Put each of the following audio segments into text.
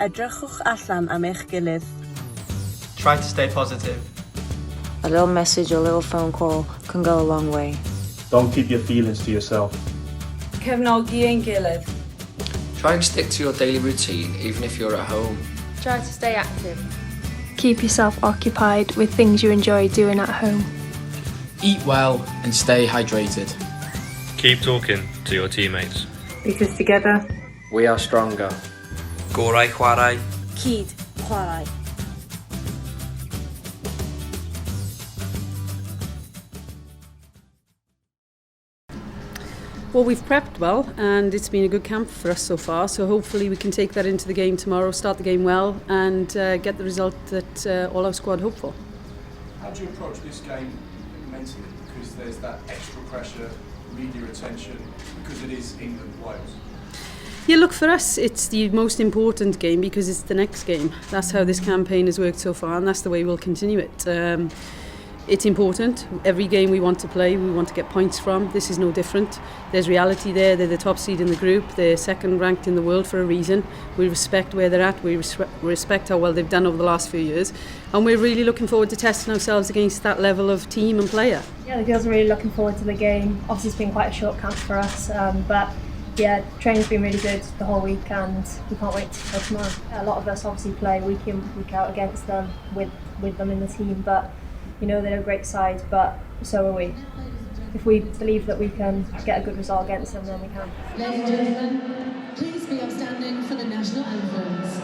edrychwch allan am eich gilydd. Try to stay positive. A little message or a little phone call can go a long way. Don't keep your feelings to yourself. Cefnogi ein gilydd. Try and stick to your daily routine even if you're at home. Try to stay active. Keep yourself occupied with things you enjoy doing at home. Eat well and stay hydrated. Keep talking to your teammates. Because together, we are stronger. Gorau chwarae. Cyd chwarae. well, we've prepped well and it's been a good camp for us so far, so hopefully we can take that into the game tomorrow, start the game well and get the result that all our squad hope for. How do you approach this game mentally? Because there's that extra pressure, media attention, because it is England Wales. Yeah, look, for us it's the most important game because it's the next game. That's how this campaign has worked so far and that's the way we'll continue it. It's important. Every game we want to play, we want to get points from. This is no different. There's reality there. They're the top seed in the group. They're second ranked in the world for a reason. We respect where they're at. We respect how well they've done over the last few years. And we're really looking forward to testing ourselves against that level of team and player. Yeah, the girls are really looking forward to the game. Obviously it's been quite a short camp for us, but yeah, training's been really good the whole week and we can't wait to go tomorrow. A lot of us obviously play week in, week out against them, with them in the team, but you know they're a great side, but so are we. If we believe that we can get a good result against them, then we can. Ladies and gentlemen, please be upstanding for the national anthems.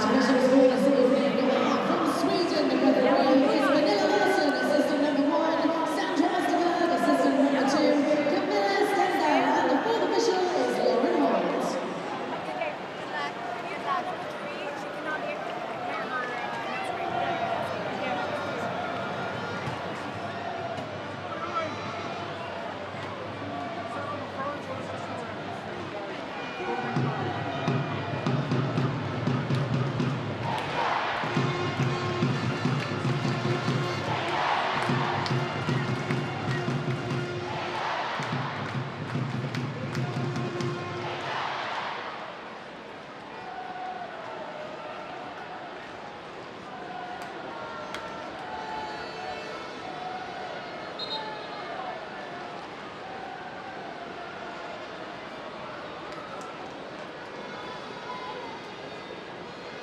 officials for this evening are from Sweden, the referee is Pernilla Larsson, assistant number 1, Sandra Osterberg, assistant number 2, Camilla Stenzel, and the fourth official is Lauren Holt.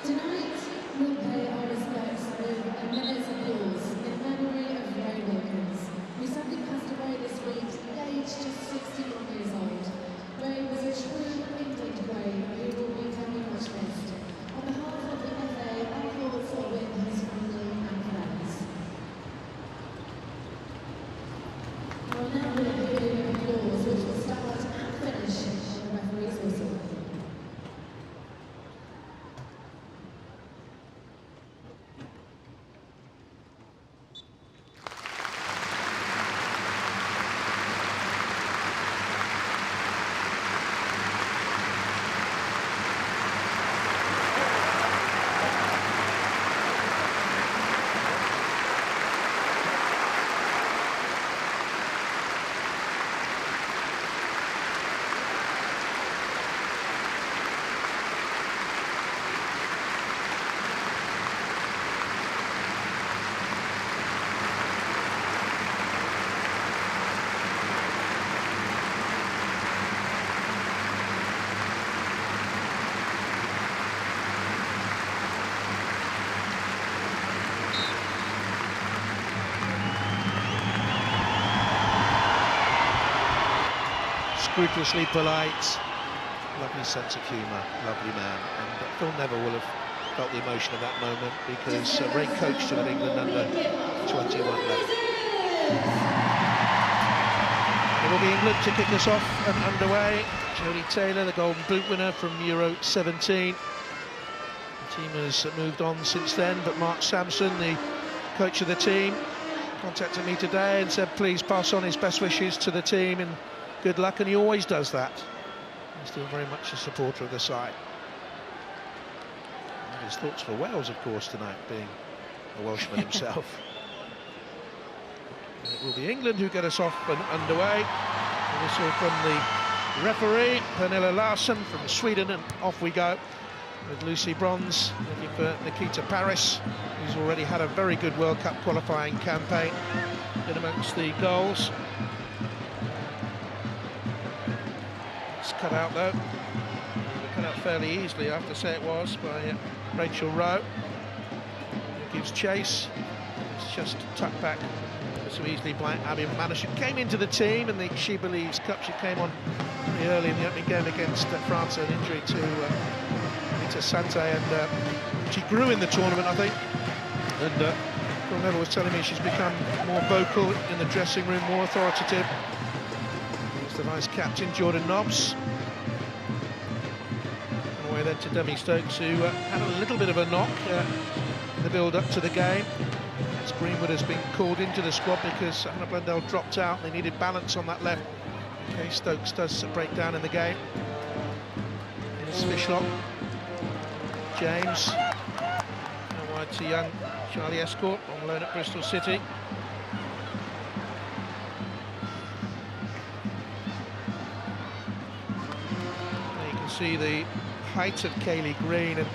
Tonight, we'll pay our respects with a minute's applause in memory of Ray Wilkins, who sadly passed away this week at age just 61 years old. Ray was a true England brave who will be very much missed. On behalf of the FA, our thoughts are with his family and friends. We'll now be a period of applause which will start and finish on the referee's whistle. Scrupulously polite, lovely sense of humour, lovely man, and Phil Neville will have felt the emotion of that moment because Ray coached him at England under 21 level. It will be England to kick us off and underway. Jodie Taylor, the Golden Boot winner from Euro 17. The team has moved on since then, but Mark Sampson, the coach of the team, contacted me today and said please pass on his best wishes to the team and good luck, and he always does that. He's still very much a supporter of the side. And his thoughts for Wales, of course, tonight, being a Welshman himself. And it will be England who get us off and underway. A whistle from the referee, Pernilla Larsson from Sweden, and off we go with Lucy Bronze looking for Nikita Paris, who's already had a very good World Cup qualifying campaign, in amongst the goals. Cut out though, cut out fairly easily, I have to say it was, by Rachel Rowe, who gives chase. It's just tucked back so easily by Abby McManus, who came into the team in the She Believes Cup. She came on pretty early in the opening game against France, an injury to Rita Sante, and she grew in the tournament, I think, and Phil Neville was telling me she's become more vocal in the dressing room, more authoritative. The vice captain Jordan Nobbs. Away then to Demi Stokes, who had a little bit of a knock in the build-up to the game. As Greenwood has been called into the squad because Hannah Blundell dropped out. They needed balance on that left in case Stokes does break down in the game. Here's Fishlock, James, and wide to young Charlie Escourt on loan at Bristol City. See the height of Kaylee Green, and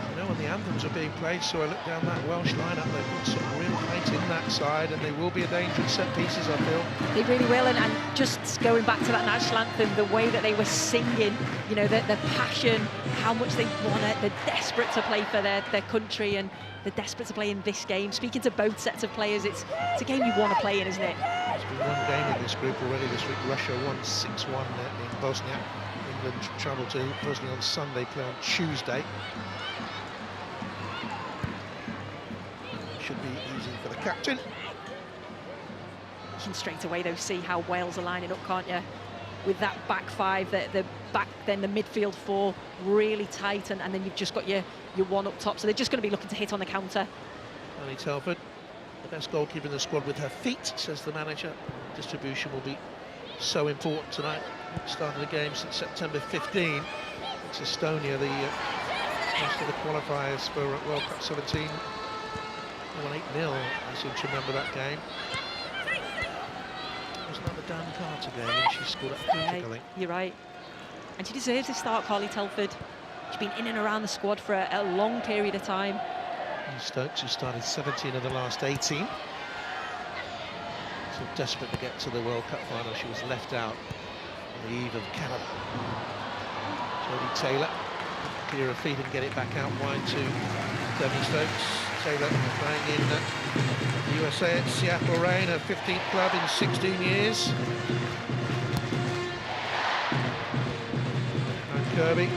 you know when the anthems are being played, so I look down that Welsh lineup, they've got some real height in that side, and they will be a danger in set pieces, I feel. They really will, and just going back to that national anthem, the way that they were singing, you know, the passion, how much they want it, they're desperate to play for their country, and they're desperate to play in this game. Speaking to both sets of players, it's a game you want to play in, isn't it? There's been one game in this group already this week. Russia won 6-1 in Bosnia. England travel to Bosnia on Sunday, play on Tuesday. should be easy for the captain. You can straight away though see how Wales are lining up, can't you? With that back five, the back, then the midfield four really tight, and then you've just got your one up top. So they're just going to be looking to hit on the counter. Annie Telford, the best goalkeeper in the squad with her feet, says the manager. Distribution will be so important tonight. Started the game since September 15. It's Estonia, the most of the qualifiers for World Cup 17. Won 8-0, I seem to remember that game. It was not the Dan Carter game, and she scored a hat-trick, I think. You're right. And she deserves this start, Carly Telford. She's been in and around the squad for a long period of time. And Stokes, who started 17 of the last 18. So desperate to get to the World Cup final, she was left out on the eve of Canada. Jodie Taylor, clear her feet and get it back out wide to Demi Stokes. Taylor playing in the USA at Seattle Reign, her 15th club in 16 years. And Kirby,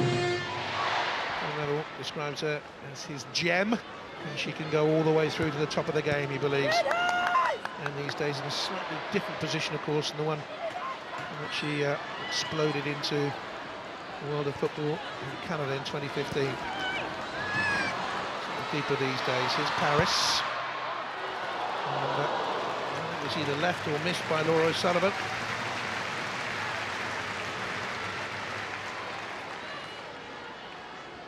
Neville describes her as his gem, and she can go all the way through to the top of the game, he believes. And these days in a slightly different position, of course, than the one in which she exploded into the world of football in Canada in 2015. Deeper these days. Here's Paris. And, I think it was either left or missed by Laura O'Sullivan.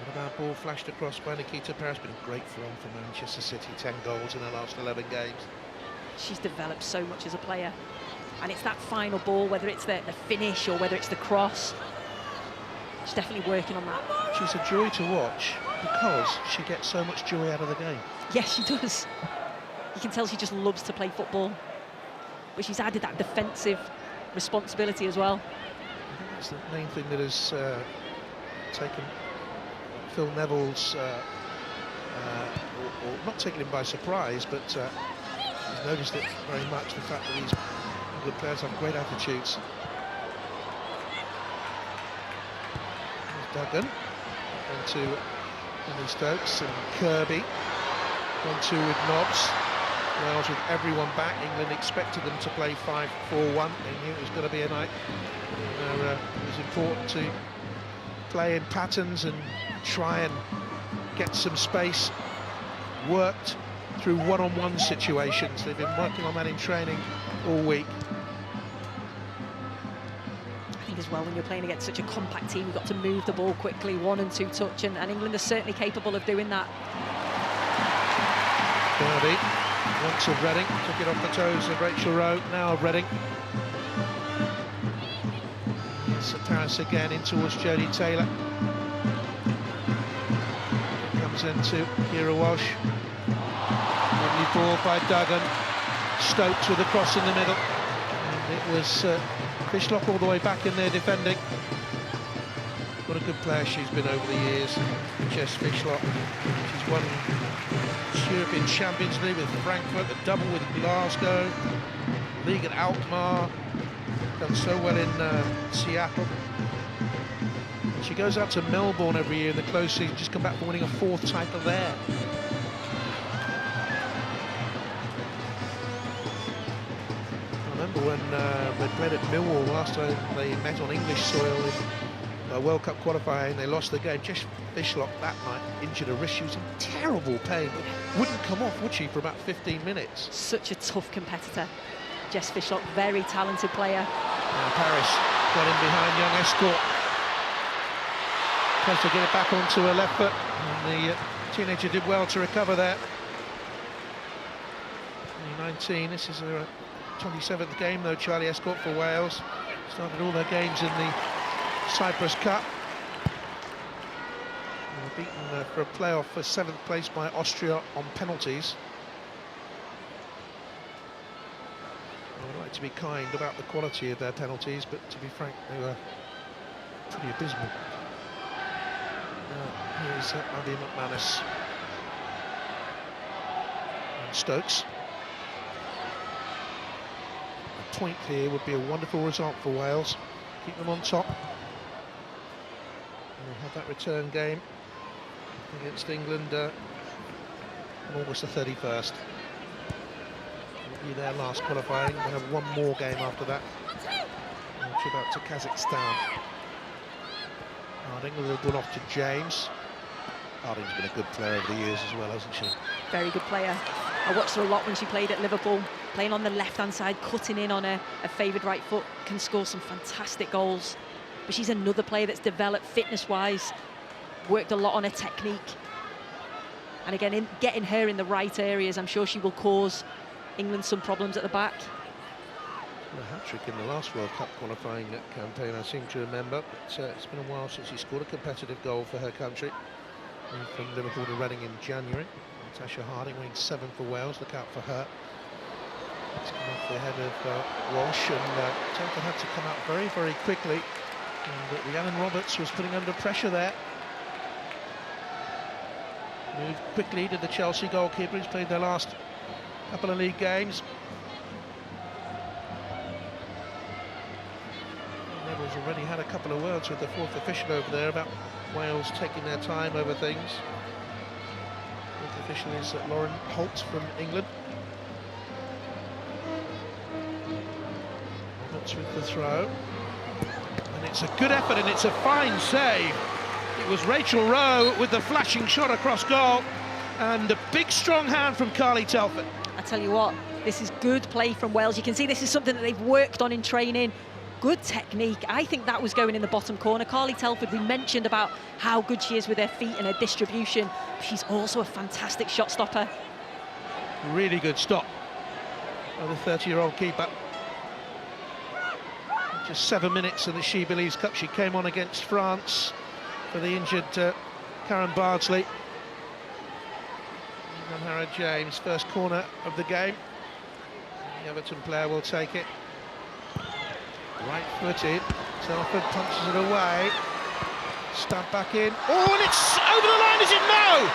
What about ball flashed across by Nikita Paris? Been a great form for Manchester City, 10 goals in the last 11 games. She's developed so much as a player, and it's that final ball, whether it's the finish or whether it's the cross. She's definitely working on that. She's a joy to watch because she gets so much joy out of the game. Yes, she does. You can tell she just loves to play football, but she's added that defensive responsibility as well. I think that's the main thing that has taken Phil Neville's, or not taken him by surprise, but he's noticed it very much, the fact that these England players have great attitudes. Duggan, and to Emily Stokes and Kirby, 1-2 with Nobbs. Wales with everyone back. England expected them to play 5-4-1. They knew it was going to be a night where it was important to play in patterns and try and get some space. Worked through one-on-one situations. They've been working on that in training all week. As well, when you're playing against such a compact team, you've got to move the ball quickly, 1 and 2 touch, and England are certainly capable of doing that. Kirby, once of Reading, took it off the toes of Rachel Rowe, now of Reading. Yes, Paris again in towards Jodie Taylor. Comes into Kira Walsh. Lovely ball by Duggan. Stokes with a cross in the middle. And it was Fishlock all the way back in there defending. What a good player she's been over the years, Jess Fishlock. She's won European Champions League with Frankfurt, the double with Glasgow, league at Alkmaar, done so well in Seattle. She goes out to Melbourne every year in the close season, just come back from winning a 4th title there. When they played at Millwall last time they met on English soil in a World Cup qualifying, they lost the game. Jess Fishlock that night injured her wrist. She was in terrible pain, but wouldn't come off, would she, for about 15 minutes? Such a tough competitor. Jess Fishlock, very talented player. Now Paris got in behind young Escort. Tries to get it back onto her left foot, and the teenager did well to recover there. Only 19, this is her 27th game though, Charlie Escort for Wales. Started all their games in the Cyprus Cup. They were beaten for a playoff for 7th place by Austria on penalties. I would like to be kind about the quality of their penalties, but to be frank, they were pretty abysmal. Here's Abby McManus and Stokes. Point here would be a wonderful result for Wales. Keep them on top. We'll have that return game against England on August the 31st. Will be their last qualifying. They have one more game after that. Trip out to Kazakhstan. Harding with a ball off to James. Harding's been a good player over the years as well, hasn't she? Very good player. I watched her a lot when she played at Liverpool, playing on the left-hand side, cutting in on a favoured right foot, can score some fantastic goals. But she's another player that's developed fitness-wise, worked a lot on her technique. And again, in getting her in the right areas, I'm sure she will cause England some problems at the back. A hat-trick in the last World Cup qualifying campaign, I seem to remember. But it's been a while since she scored a competitive goal for her country. From Liverpool to Reading in January. Natasha Harding winning 7 for Wales. Look out for her. It's come off the head of Walsh, and Telford had to come out very, very quickly. And Rhiannon Roberts was putting under pressure there. Moved quickly to the Chelsea goalkeeper, who's played their last couple of league games. Neville's already had a couple of words with the fourth official over there about Wales taking their time over things. Fourth official is Lauren Holt from England. Roberts with the throw. And it's a good effort and it's a fine save. It was Rachel Rowe with the flashing shot across goal. And a big strong hand from Carly Telford. I tell you what, this is good play from Wales. You can see this is something that they've worked on in training. Good technique. I think that was going in the bottom corner. Carly Telford, we mentioned about how good she is with her feet and her distribution. She's also a fantastic shot stopper. Really good stop of the 30-year-old keeper. Just 7 minutes in the She Believes Cup. She came on against France for the injured Karen Bardsley. And Hannah James, first corner of the game. The Everton player will take it. Right-footed, Telford punches it away. Stab back in. Oh, and it's over the line, is it? No!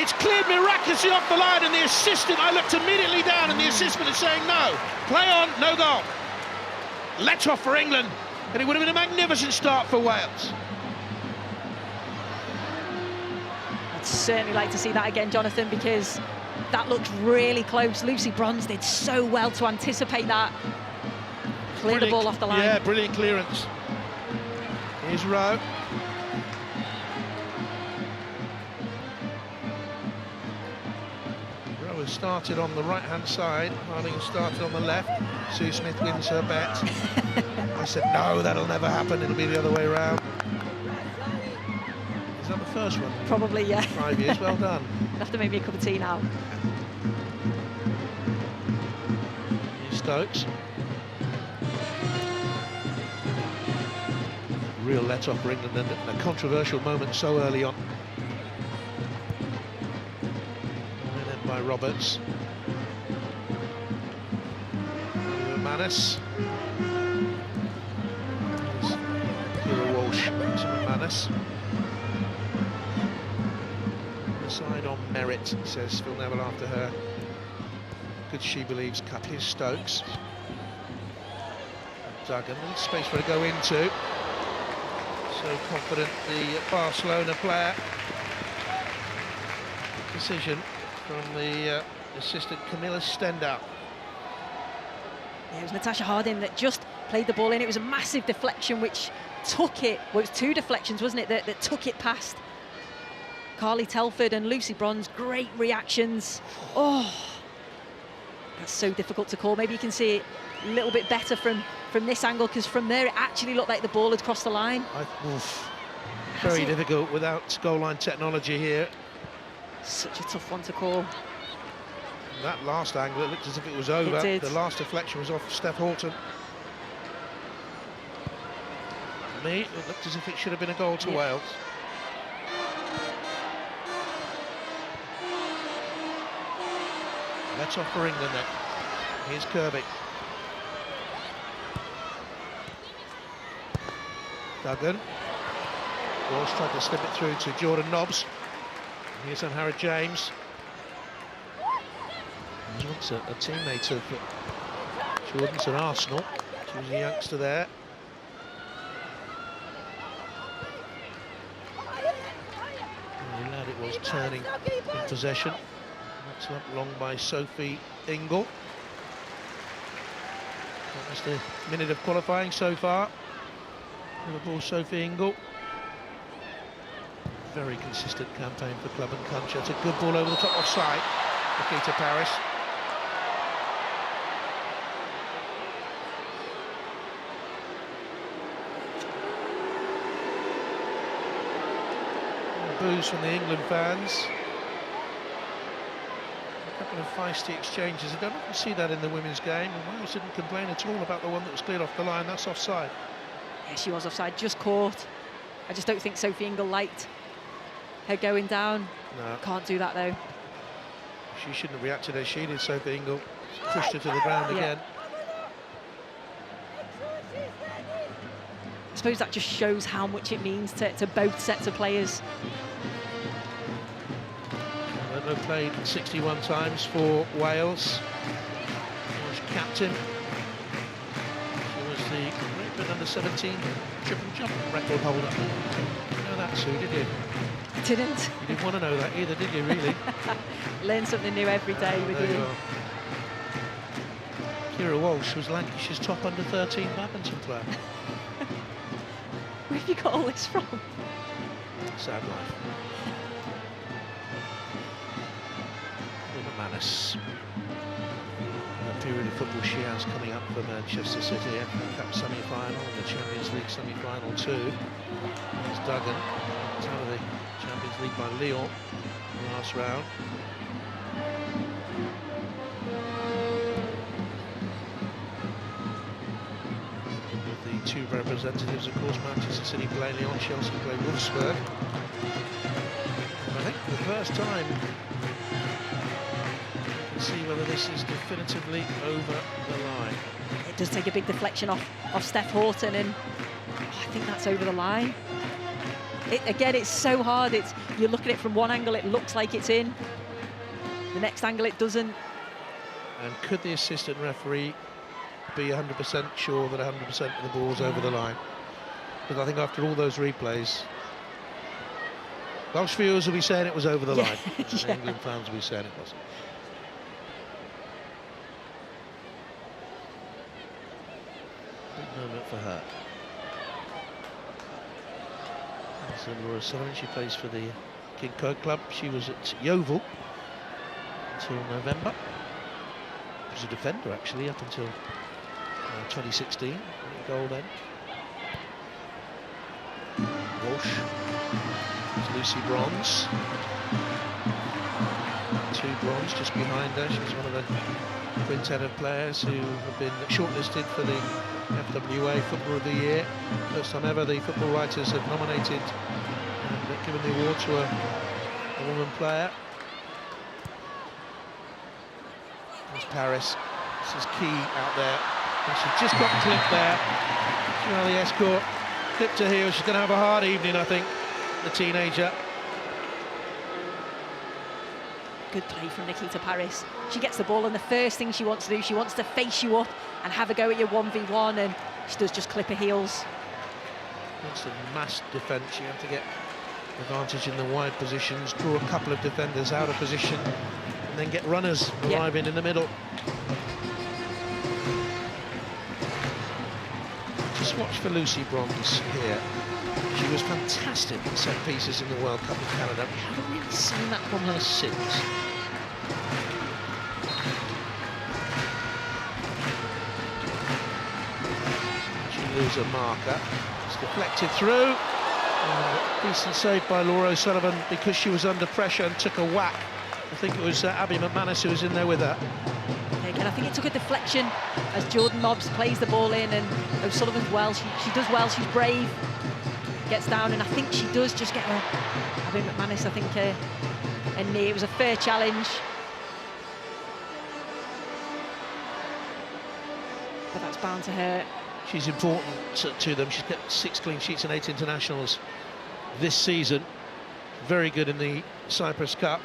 It's cleared miraculously off the line, and the assistant, I looked immediately down, and the assistant is saying no. Play on, no goal. Let off for England, and it would have been a magnificent start for Wales. I'd certainly like to see that again, Jonathan, because that looked really close. Lucy Bronze did so well to anticipate that. Clear the ball off the line. Yeah, brilliant clearance. Here's Rowe. Rowe has started on the right-hand side. Harding has started on the left. Sue Smith wins her bet. I said, no, that'll never happen. It'll be the other way around. Is that the first one? Probably, yeah. 5 years, well done. You'll have to make me a cup of tea now. Here's Stokes. Real let-off for England, and a controversial moment so early on. And then by Roberts. Manis. Kira Walsh to Manis. Side on merit, says Phil Neville after her good She Believes Cup. Here's Stokes. Duggan, space for her to go into. So confident, the Barcelona player. Decision from the assistant Camilla Stendhal. Yeah, it was Natasha Harding that just played the ball in. It was a massive deflection which took it, well, it was 2 deflections, wasn't it, that took it past Carly Telford and Lucy Bronze. Great reactions. Oh, that's so difficult to call. Maybe you can see it a little bit better from this angle, because from there it actually looked like the ball had crossed the line. Very difficult without goal line technology here. Such a tough one to call. That last angle, it looked as if it was over. It did. The last deflection was off Steph Horton. For me, it looked as if it should have been a goal to Wales. Let's off for England then. Here's Kirby. Duggan. Walsh tried to slip it through to Jordan Nobbs. Here's Hannah James. He was once a teammate of Jordan's at Arsenal. She was a youngster there. The lad it was turning in possession. Excellent, long by Sophie Ingle. That's the minute of qualifying so far. Liverpool, Sophie Ingle. Very consistent campaign for club and country. It's a good ball over the top offside. Nikita Paris. Boos from the England fans. A couple of feisty exchanges. I don't often see that in the women's game, and Wales didn't complain at all about the one that was cleared off the line. That's offside. Yeah, she was offside, just caught. I just don't think Sophie Ingle liked her going down. No. Can't do that though. She shouldn't have reacted as she did, Sophie Ingle. Pushed her to the ground again. I suppose that just shows how much it means to both sets of players. Ludlow played 61 times for Wales. She was captain. She was the Great Britain under-17 triple jump record holder. You know that, Sue, did you? I didn't. You didn't want to know that either, did you, really? Learn something new every day with you. Kira Walsh was Lancashire's top under-13 badminton player. Where have you got all this from? Sad life. McManus. The period of football she has coming up for Manchester City, FA Cup semi-final and the Champions League semi-final too. It's Duggan, it's out of the Champions League by Lyon in the last round. With the two representatives, of course, Manchester City play Lyon, Chelsea play Wolfsburg. I think for the first time, see whether this is definitively over the line. It does take a big deflection off Steph Houghton, and I think that's over the line. Again, it's so hard. You look at it from one angle, it looks like it's in. The next angle, it doesn't. And could the assistant referee be 100% sure that 100% of the ball's over the line? Because I think after all those replays, Welsh viewers will be saying it was over the line. And England fans will be saying it wasn't. Moment for her. So Laura Sullivan, she plays for the King Code Club. She was at Yeovil until November. She was a defender actually up until 2016. Goal then. Walsh. There's Lucy Bronze. 2 bronze just behind her. She's one of the quintet of players who have been shortlisted for the FAWales Football of the Year. First time ever the football writers have nominated and given the award to a woman player. There's Paris. This is key out there. And she's just got clipped there. Well, the escort clipped her heel. She's going to have a hard evening, I think, the teenager. Good play from Nikita Paris. She gets the ball, and the first thing she wants to do, she wants to face you up and have a go at your 1v1, and she does just clip her heels. That's a mass defence. You have to get advantage in the wide positions, draw a couple of defenders out of position, and then get runners arriving in the middle. Just watch for Lucy Bronze here. She was fantastic in set pieces in the World Cup in Canada. We haven't really seen that from her since. She loses a marker. It's deflected through. Decent save by Laura O'Sullivan because she was under pressure and took a whack. I think it was Abby McManus who was in there with her. And I think it took a deflection as Jordan Nobbs plays the ball in, and O'Sullivan's well. She does well. She's brave. Gets down, and I think she does just get her. Abby McManus, I think, a knee. It was a fair challenge, but that's bound to hurt. She's important to them. She's got 6 clean sheets and 8 internationals this season. Very good in the Cyprus Cup.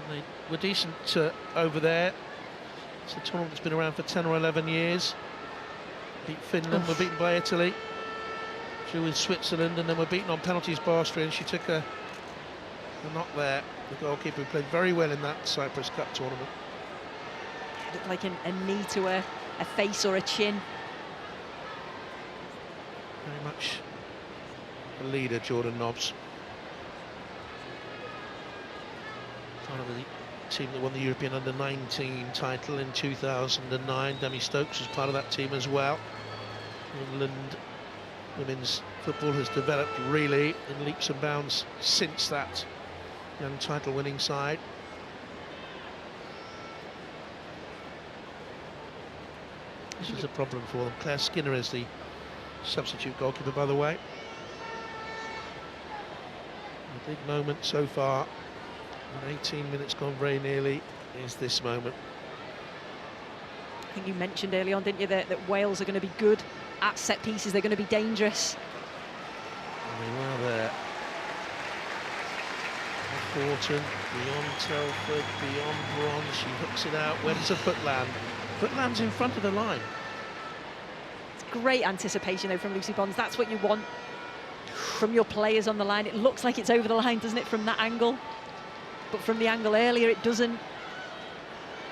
And they were decent over there. It's a tournament that's been around for 10 or 11 years. Beat Finland, were beaten by Italy. Drew with Switzerland, and then were beaten on penalties by Austria, and she took a are not there. The goalkeeper played very well in that Cyprus Cup tournament. It looked like a knee to a face or a chin. Very much a leader, Jordan Nobbs. Part of the team that won the European Under-19 title in 2009. Demi Stokes was part of that team as well. England women's football has developed really in leaps and bounds since that young title-winning side. This is a problem for them. Claire Skinner is the substitute goalkeeper, by the way. A big moment so far, and 18 minutes gone very nearly, is this moment. I think you mentioned early on, didn't you, that Wales are going to be good at set pieces. They're going to be dangerous. And they were there. Thornton, beyond Telford, beyond Bronze. She hooks it out. Where does her foot land? Foot lands in front of the line. It's great anticipation, though, from Lucy Bonds. That's what you want from your players on the line. It looks like it's over the line, doesn't it, from that angle? But from the angle earlier, it doesn't.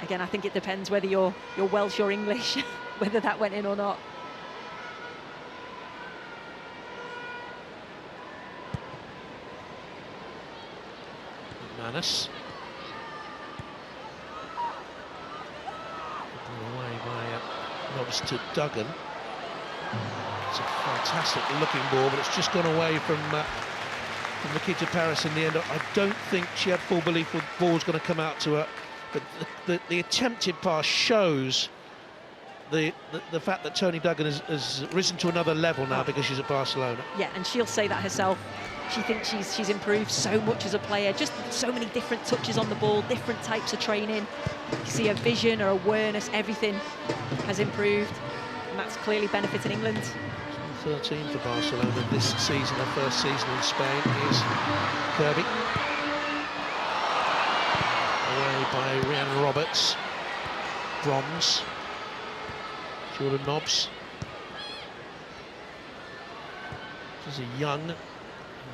Again, I think it depends whether you're Welsh or English, whether that went in or not. Manus. Away by Nobbs to Duggan. It's a fantastic looking ball, but it's just gone away from Nikita Paris in the end. I don't think she had full belief the ball was going to come out to her, but the attempted pass shows the fact that Toni Duggan has risen to another level now because she's at Barcelona. Yeah, and she'll say that herself. She thinks she's improved so much as a player, just so many different touches on the ball, different types of training. You see her vision, her awareness, everything has improved, and that's clearly benefiting England. 13 for Barcelona this season, her first season in Spain, is Kirby. Away by Rhiannon Roberts. Bronze. Jordan Nobbs. This is a young,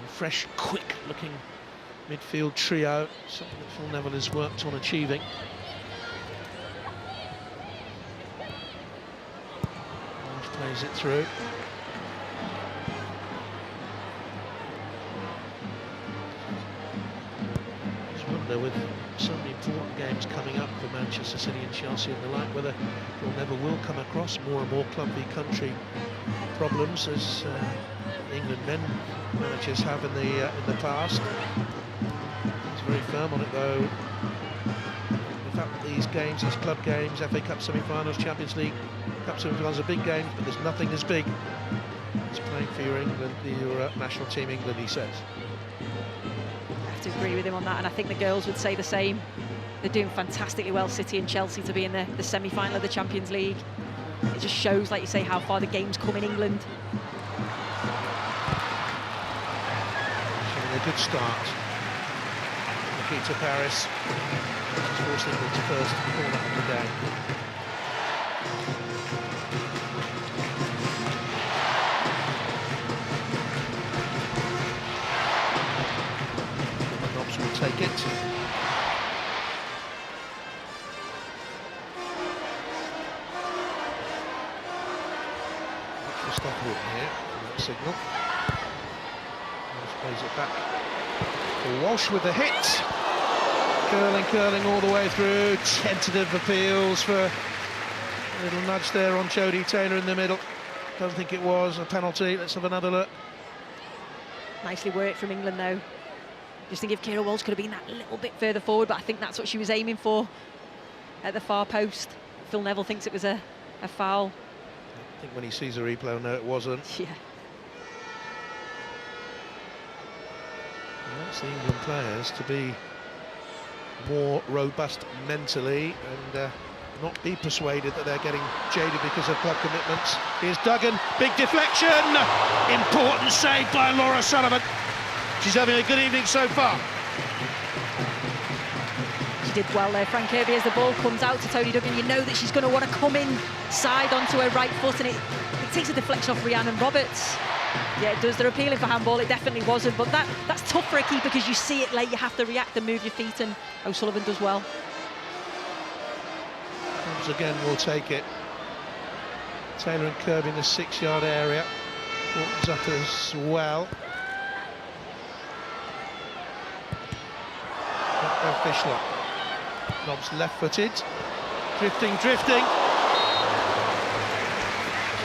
fresh, quick-looking midfield trio, something that Phil Neville has worked on achieving. Nobbs plays it through. Just wonder, with so many important games coming up for Manchester City and Chelsea and the like, whether Phil Neville will come across more and more club v country problems as England men managers have in the past. He's very firm on it, though. The fact that these games, these club games, FA Cup semi-finals, Champions League Cup semi-finals are big games, but there's nothing as big as playing for your England, your national team England, he says. I have to agree with him on that, and I think the girls would say the same. They're doing fantastically well, City and Chelsea, to be in the semi-final of the Champions League. It just shows, like you say, how far the game's come in England. A good start. Nikita Paris forced England's first corner of the day. Nobbs will take it. Watch the stop here from that signal. Plays it back. Walsh with the hit. Curling all the way through. Tentative appeals for a little nudge there on Jodie Taylor in the middle. Don't think it was a penalty. Let's have another look. Nicely worked from England, though. Just think if Keira Walsh could have been that little bit further forward, but I think that's what she was aiming for at the far post. Phil Neville thinks it was a foul. I think when he sees the replay, he'll know it wasn't. Yeah. Wants the England players to be more robust mentally and not be persuaded that they're getting jaded because of club commitments. Here's Duggan, big deflection, important save by Laura Sullivan. She's having a good evening so far. She did well there, Frank Kirby, as the ball comes out to Toni Duggan. You know that she's going to want to come inside onto her right foot, and it takes a deflection off Rhiannon Roberts. Yeah, it does. They're appealing for handball. It definitely wasn't, but that's tough for a keeper because you see it late. You have to react and move your feet, and O'Sullivan does well. Once again, will take it. Taylor and Kirby in the 6-yard area. Waltons up as well. Fischler. Nobbs left-footed. Drifting. She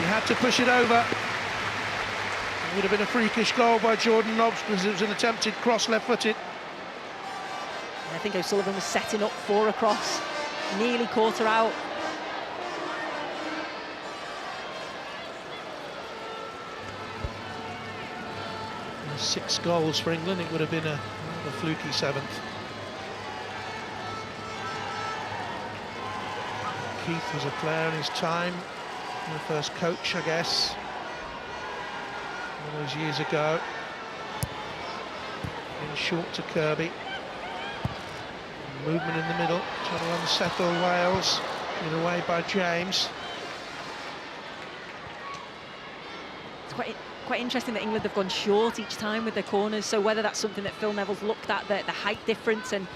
had to push it over. It would have been a freakish goal by Jordan Nobbs because it was an attempted cross left-footed. I think O'Sullivan was setting up for a cross. Nearly caught her out. 6 goals for England. It would have been a fluky 7th. Keith was a player in his time, the first coach, I guess, all those years ago. In short to Kirby. Movement in the middle, trying to unsettle Wales. Given away by James. It's quite interesting that England have gone short each time with their corners, so whether that's something that Phil Neville's looked at, the height difference, and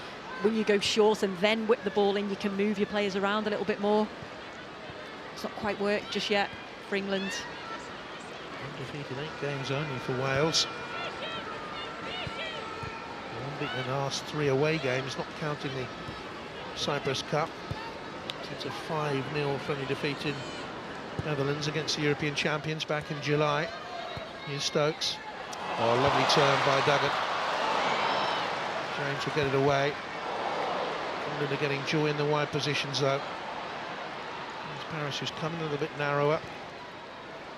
when you go short and then whip the ball in, you can move your players around a little bit more. It's not quite worked just yet for England. Undefeated 8 games only for Wales. Unbeaten in the last 3 away games, not counting the Cyprus Cup. It's a 5-0 friendly defeat in Netherlands against the European champions back in July. Here's Stokes. Oh, lovely turn by Duggan. James will get it away. England are getting joy in the wide positions though. There's Paris, who's coming a little bit narrower.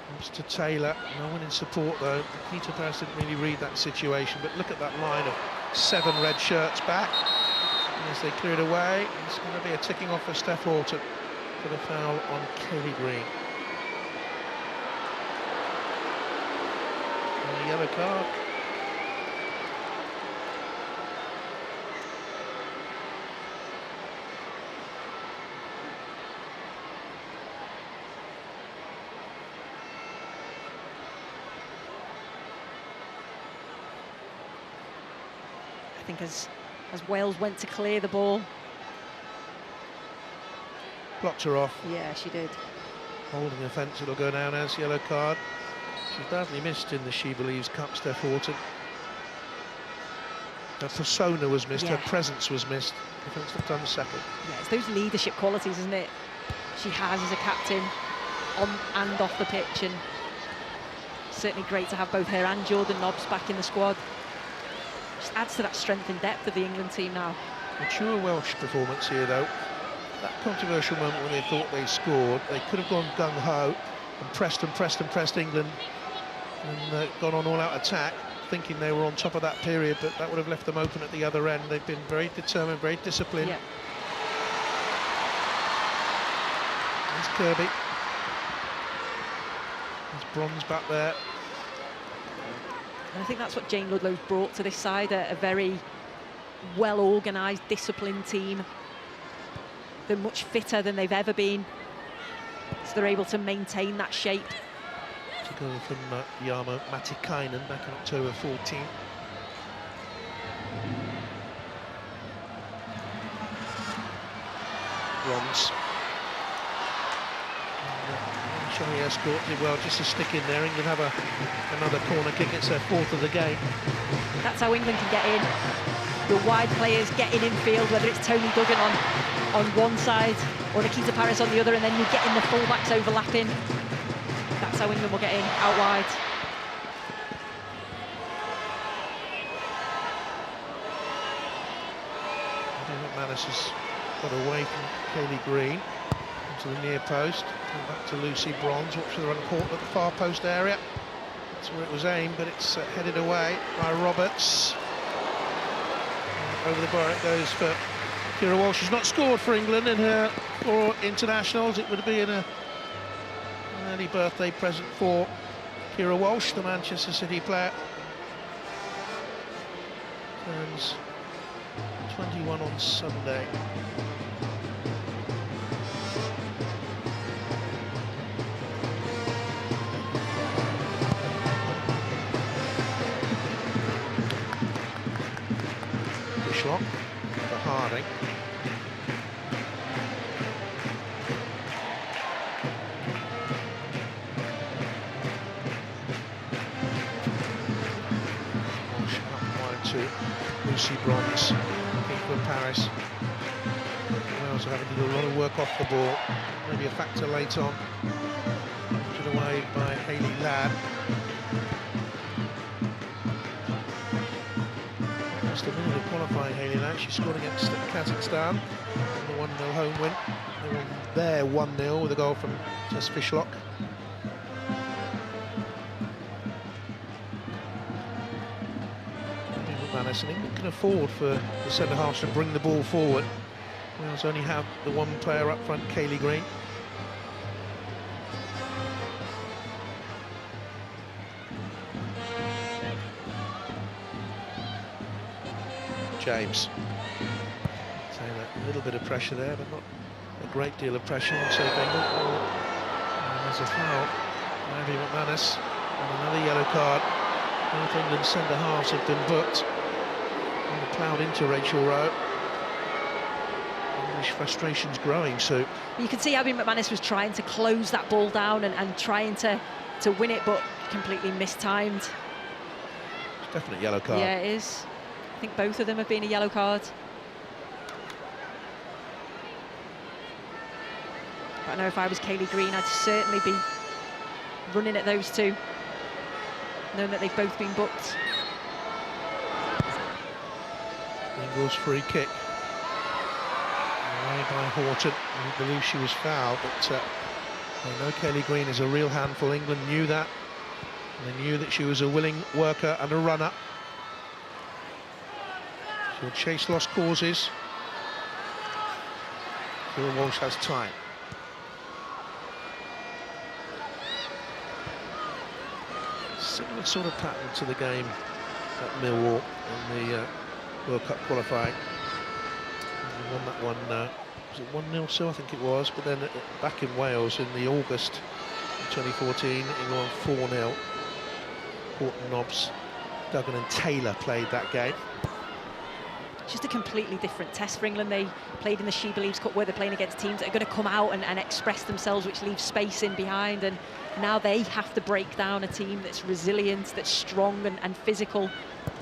Comes to Taylor. No one in support though. Peter Paris didn't really read that situation, but look at that line of 7 red shirts back. And as they clear it away, it's going to be a ticking off for Steph Horton for the foul on Kelly Green. And a yellow card. I think as Wales went to clear the ball. Blocked her off. Yeah, she did. Holding offence, it'll go down as yellow card. She's badly missed in the She Believes Cup, Steph Horton. Her persona was missed, her presence was missed. Defence looked unsettled. Yeah, it's those leadership qualities, isn't it? She has as a captain on and off the pitch, and certainly great to have both her and Jordan Nobbs back in the squad. Just adds to that strength and depth of the England team now. Mature Welsh performance here though. That controversial moment when they thought they scored, they could have gone gung-ho and pressed England and gone on all-out attack, thinking they were on top of that period, but that would have left them open at the other end. They've been very determined, very disciplined. Yeah. There's Kirby. There's Bronze back there. And I think that's what Jayne Ludlow's brought to this side, a very well-organised, disciplined team. They're much fitter than they've ever been, so they're able to maintain that shape. Took over from Jarmo Matikainen back in October 14. Bronze. Shiny Escort did well just to stick in there. England have another corner kick. It's their 4th of the game. That's how England can get in. Your wide players getting in field, whether it's Tony Duggan on one side or Nikita Paris on the other, and then you're getting the fullbacks overlapping. That's how England will get in, out wide. McManus has got away from Kaylee Green into the near post. Back to Lucy Bronze. Watch for the run caught at the far post area. That's where it was aimed, but it's headed away by Roberts. Over the bar it goes for Keira Walsh. She's not scored for England in her 4 internationals. It would be an early birthday present for Keira Walsh, the Manchester City player. Turns 21 on Sunday. Fishlock for Harding. Walsh out wide to Lucy Bronze, looking for Paris. Wales are having to do a lot of work off the ball, maybe a factor late on. Put away by Hayley Ladd. Just a minute of qualifying, Hayley Ladd. She scored against Kazakhstan in the 1-0 home win. They won there 1-0 with a goal from Tess Fishlock. And England can afford for the centre-halves to bring the ball forward. Wales only have the one player up front, Kaylee Green. James. Taylor, a little bit of pressure there, but not a great deal of pressure on Southampton. And there's a foul. Ivy McManus, and another yellow card. Both England's centre-halves have been booked. And the cloud into Rachel Rowe. English frustration's growing, so... You can see Abby McManus was trying to close that ball down and trying to win it, but completely mistimed. It's definitely a yellow card. Yeah, it is. I think both of them have been a yellow card. But I know if I was Kaylee Green, I'd certainly be running at those two, knowing that they've both been booked. Ingles free kick. Away by Horton. I believe she was fouled, but I know Kaylee Green is a real handful. England knew that. And they knew that she was a willing worker and a runner. She'll chase lost causes. Phil Walsh has time. Similar sort of pattern to the game at Millwall in the World Cup qualifying. We won that one, was it 1-0 so I think it was, but then back in Wales in the August 2014, England won 4-0. Horton, Nobbs, Duggan and Taylor played that game. It's just a completely different test for England. They played in the She Believes Cup where they're playing against teams that are going to come out and express themselves, which leaves space in behind, and now they have to break down a team that's resilient, that's strong and physical,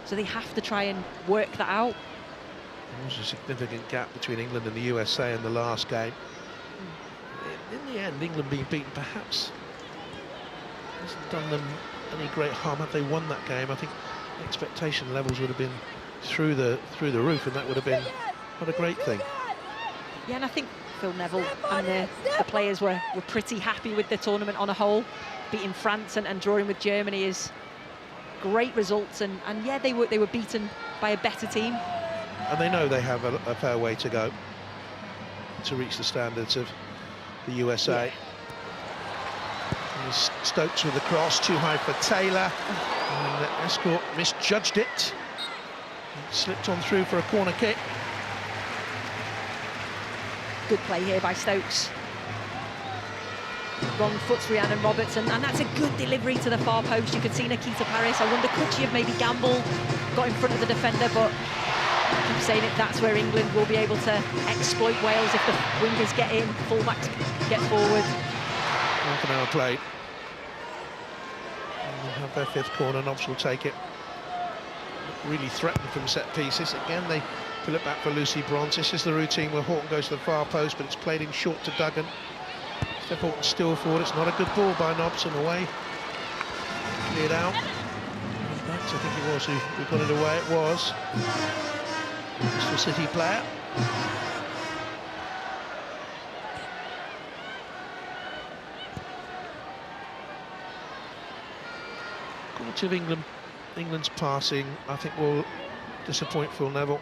so they have to try and work that out. There was a significant gap between England and the USA in the last game. In the end, England being beaten perhaps hasn't done them any great harm. Had they won that game, I think expectation levels would have been through the roof, and that would have been not a great thing. Yeah, and I think Phil Neville and the players were pretty happy with the tournament on a whole. Beating France and drawing with Germany is great results, and yeah, they were beaten by a better team. And they know they have a fair way to go to reach the standards of the USA. Yeah. Stokes with the cross, too high for Taylor, and Escort misjudged it. Slipped on through for a corner kick. Good play here by Stokes. Wrong foot's Rhiannon Robertson, and that's a good delivery to the far post. You could see Nikita Paris. I wonder, could she have maybe gambled, got in front of the defender, but I keep saying it, that's where England will be able to exploit Wales if the wingers get in, fullbacks get forward. Half an hour played. And they'll have their fifth corner, Nobbs will take it. Really threatened from set pieces. Again, they pull it back for Lucy Bronze. This is the routine where Horton goes to the far post, but it's played in short to Duggan. Steph Horton still forward. It's not a good ball by Nobbs, and away. Cleared out. That's, I think it was who got it away. It was Bristol City player. Quality of England's passing, I think, will disappoint Phil Neville.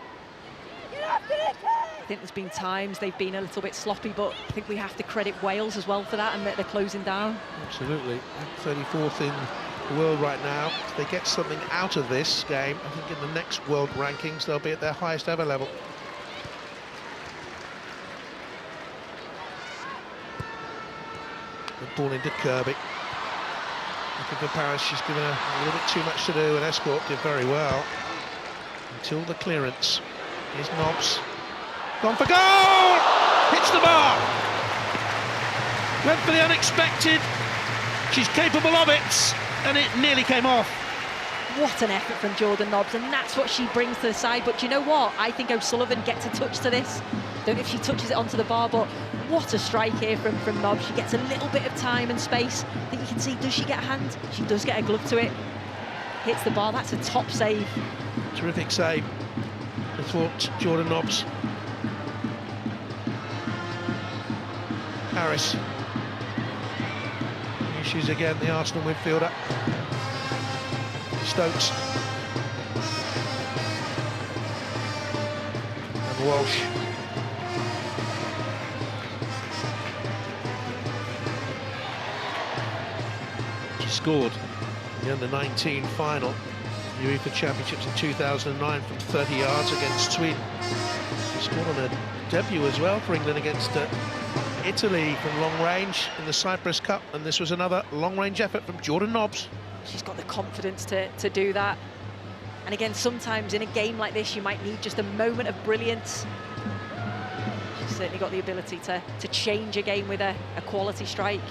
I think there's been times they've been a little bit sloppy, but I think we have to credit Wales as well for that, and that they're closing down. Absolutely. 34th in the world right now. If they get something out of this game, I think in the next world rankings they'll be at their highest ever level. Good ball into Kirby. Looking for Paris, she's given a little bit too much to do, and Escort did very well until the clearance. Here's Nobbs. Gone for goal! Hits the bar! Went for the unexpected. She's capable of it, and it nearly came off. What an effort from Jordan Nobbs, and that's what she brings to the side. But do you know what? I think O'Sullivan gets a touch to this. Don't know if she touches it onto the bar, but what a strike here from Nobbs. She gets a little bit of time and space that you can see. Does she get a hand? She does get a glove to it. Hits the bar. That's a top save. Terrific save. I thought Jordan Nobbs. Harris. Issues again, the Arsenal midfielder. Stokes. And Walsh. She scored in the under-19 final, UEFA Championships in 2009 from 30 yards against Sweden. She scored on her debut as well for England against Italy from long range in the Cyprus Cup, and this was another long-range effort from Jordan Nobbs. She's got the confidence to do that. And again, sometimes in a game like this, you might need just a moment of brilliance. She's certainly got the ability to change a game with a quality strike.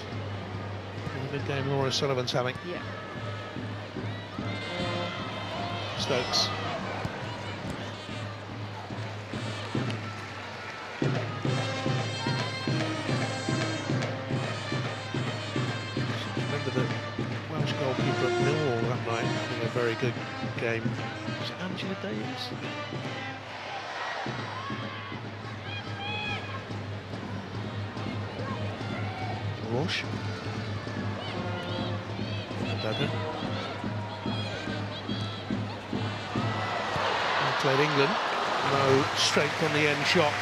A good game Laura Sullivan's having. Yeah. Stokes. Remember the Welsh goalkeeper at Millwall that night having a very good game. Was it Angela Davis? Walsh. Duggan. Played England. No strength on the end shot.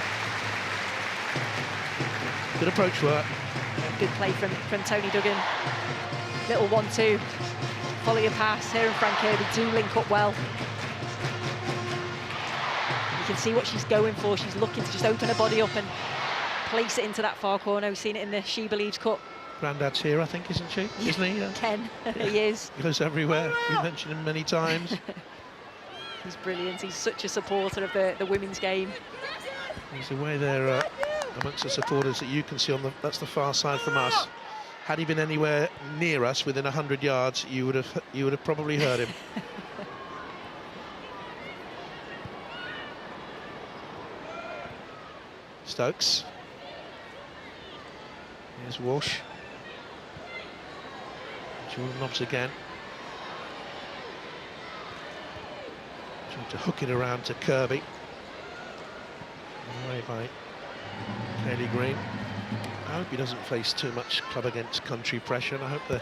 Good approach work. Good play from Tony Duggan. Little 1-2. Follow your pass. Her and Frank Kirby do link up well. You can see what she's going for. She's looking to just open her body up and place it into that far corner. We've seen it in the She Believes Cup. Grandad's here, I think, isn't she? Isn't he? Ken, he is. He goes everywhere. We've mentioned him many times. He's brilliant. He's such a supporter of the women's game. He's away there amongst the supporters that you can see on that's the far side from us. Had he been anywhere near us, within 100 yards, you would have probably heard him. Stokes. Here's Walsh. Jordan Nobbs again. Trying to hook it around to Kirby. Away by Kaylee Green. I hope he doesn't face too much club against country pressure, and I hope the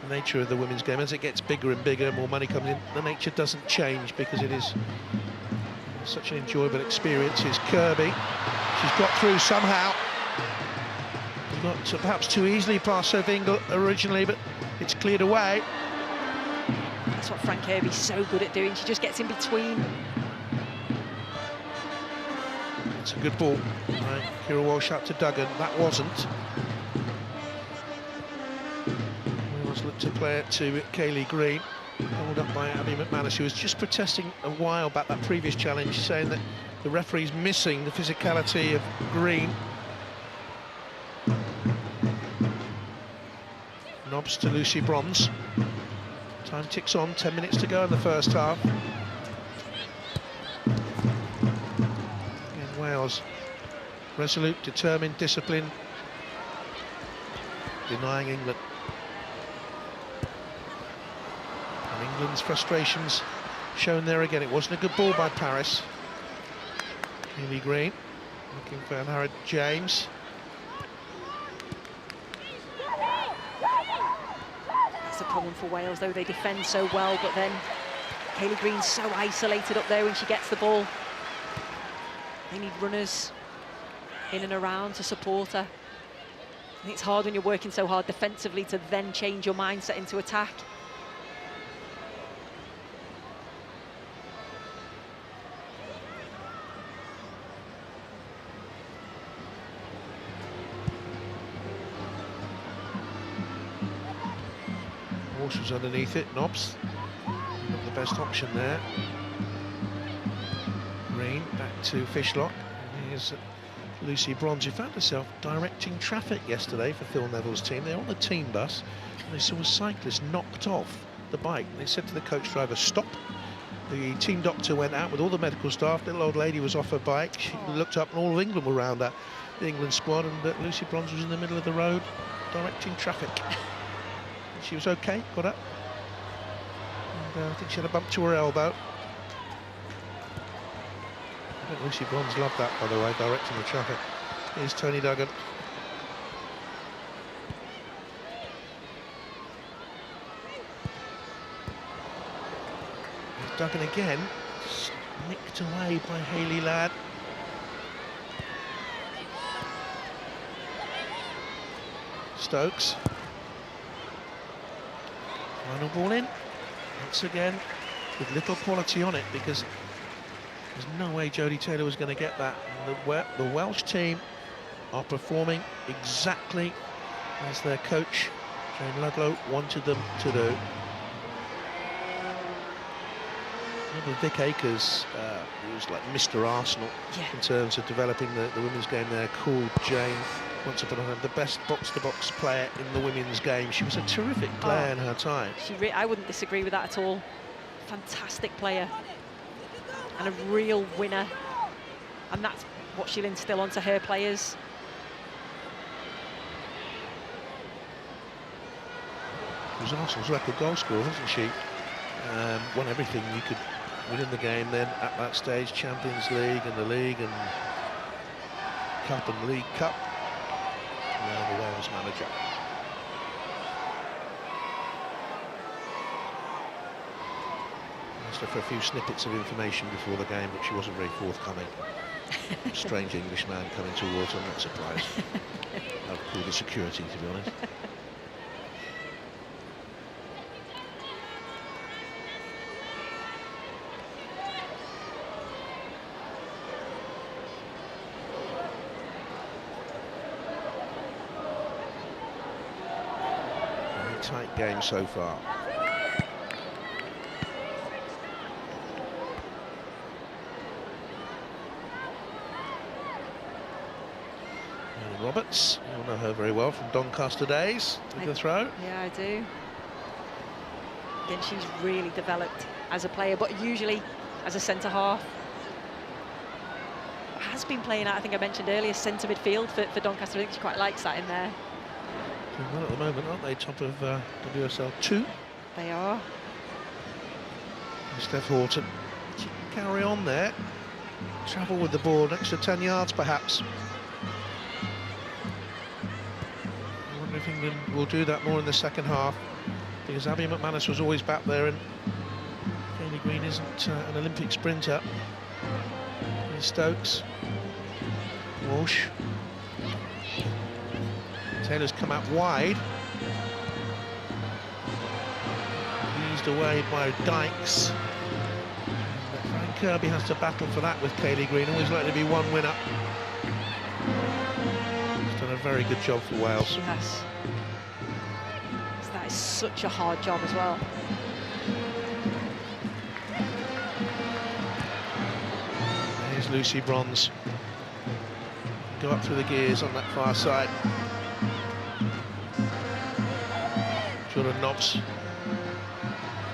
nature of the women's game, as it gets bigger and bigger, more money comes in, the nature doesn't change, because it is such an enjoyable experience. Is Kirby. She's got through somehow. Not perhaps too easily past Sophie Ingle originally, but it's cleared away. That's what Frank Kirby's so good at doing. She just gets in between. It's a good ball. Right, Kira Walsh out to Duggan. That wasn't. Wales looked to play it to Kaylee Green. Held up by Abby McManus, who was just protesting a while back that previous challenge, saying that the referee's missing the physicality of Green. Nobbs to Lucy Bronze. Time ticks on, 10 minutes to go in the first half. Again, Wales, resolute, determined, disciplined, denying England. And England's frustrations shown there again. It wasn't a good ball by Paris. Kaylee Green looking for Harrod James. The problem for Wales, though, they defend so well, but then Kaylee Green's so isolated up there when she gets the ball. They need runners in and around to support her. And it's hard when you're working so hard defensively to then change your mindset into attack. Walsh was underneath it. Nobbs, not the best option there. Green back back to Fishlock. Here's Lucy Bronze, who found herself directing traffic yesterday for Phil Neville's team. They're on the team bus, and they saw a cyclist knocked off the bike. They said to the coach driver, stop. The team doctor went out with all the medical staff. Little old lady was off her bike. She looked up, and all of England were round her, the England squad, and Lucy Bronze was in the middle of the road directing traffic. She was okay, got up. And I think she had a bump to her elbow. I think Lucy Bronze loved that, by the way, directing the traffic. Here's Tony Duggan. Here's Duggan again, nicked away by Hayley Ladd. Stokes. Final ball in, once again, with little quality on it, because there's no way Jodie Taylor was going to get that. The Welsh team are performing exactly as their coach, Jayne Ludlow, wanted them to do. Remember Vic Akers, he was like Mr. Arsenal in terms of developing the women's game there, called Jayne once upon a time the best box-to-box player in the women's game. She was a terrific player in her time. I wouldn't disagree with that at all. Fantastic player. And a real winner, and that's what she'll instill onto her players. She was Arsenal's record goal scorer, wasn't she? Won everything you could win in the game then at that stage, Champions League and the League and Cup and League Cup. Now the Wales manager. Asked her for a few snippets of information before the game, but she wasn't very forthcoming. Strange Englishman coming towards her, I'm not surprised. I've called the security, to be honest. Very tight game so far. Roberts, you'll know her very well from Doncaster days with the throw. Yeah, I do. Again, she's really developed as a player, but usually as a centre-half. Has been playing out, I think I mentioned earlier, centre midfield for Doncaster. I think she quite likes that in there. Doing well at the moment, aren't they? Top of WSL 2. They are. And Steph Horton. She can carry on there. Travel with the ball, an extra 10 yards perhaps. I wonder if England will do that more in the second half, because Abby McManus was always back there, and Kaylee Green isn't an Olympic sprinter. Here's Stokes. Walsh. Taylor's come out wide. Eased away by Dykes. But Frank Kirby has to battle for that with Kaylee Green. Always likely to be one winner. She's done a very good job for Wales. She has. That is such a hard job as well. Here's Lucy Bronze. Go up through the gears on that far side. Jordan Nobbs.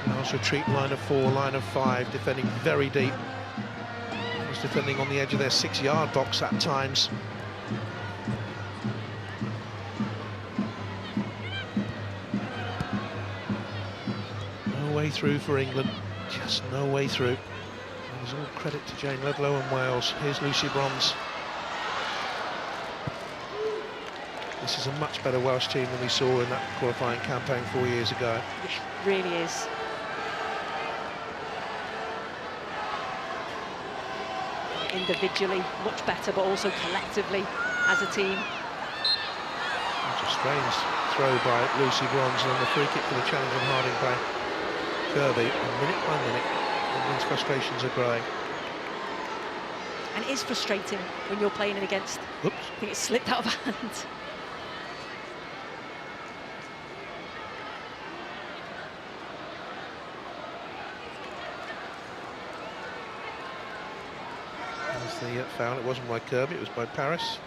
Nice retreat, line of 4, line of 5, defending very deep. Was defending on the edge of their 6-yard box at times. No way through for England, just no way through. There's all credit to Jayne Ludlow and Wales. Here's Lucy Bronze. This is a much better Welsh team than we saw in that qualifying campaign 4 years ago. It really is. Individually, much better, but also collectively as a team. It's a strange throw by Lucy Bronze, and the free kick for the challenge on Harding by Kirby. And minute by minute, England's frustrations are growing. And it is frustrating when you're playing it against. Oops. I think it slipped out of hand. That's the foul. It wasn't by Kirby, it was by Paris.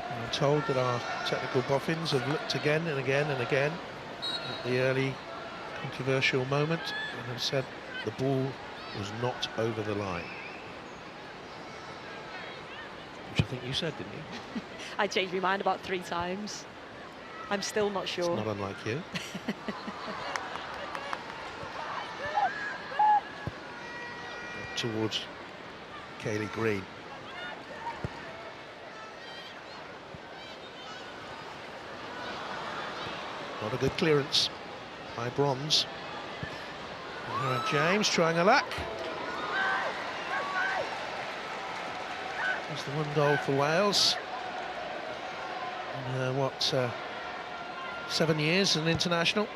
And I'm told that our technical boffins have looked again and again and again at the early controversial moment and have said the ball was not over the line. Which I think you said, didn't you? I changed my mind about 3 times. I'm still not sure. It's not unlike you. Towards Kaylee Green. Not a good clearance by Bronze. James trying her luck. That's the 1 goal for Wales. In, 7 years as an international.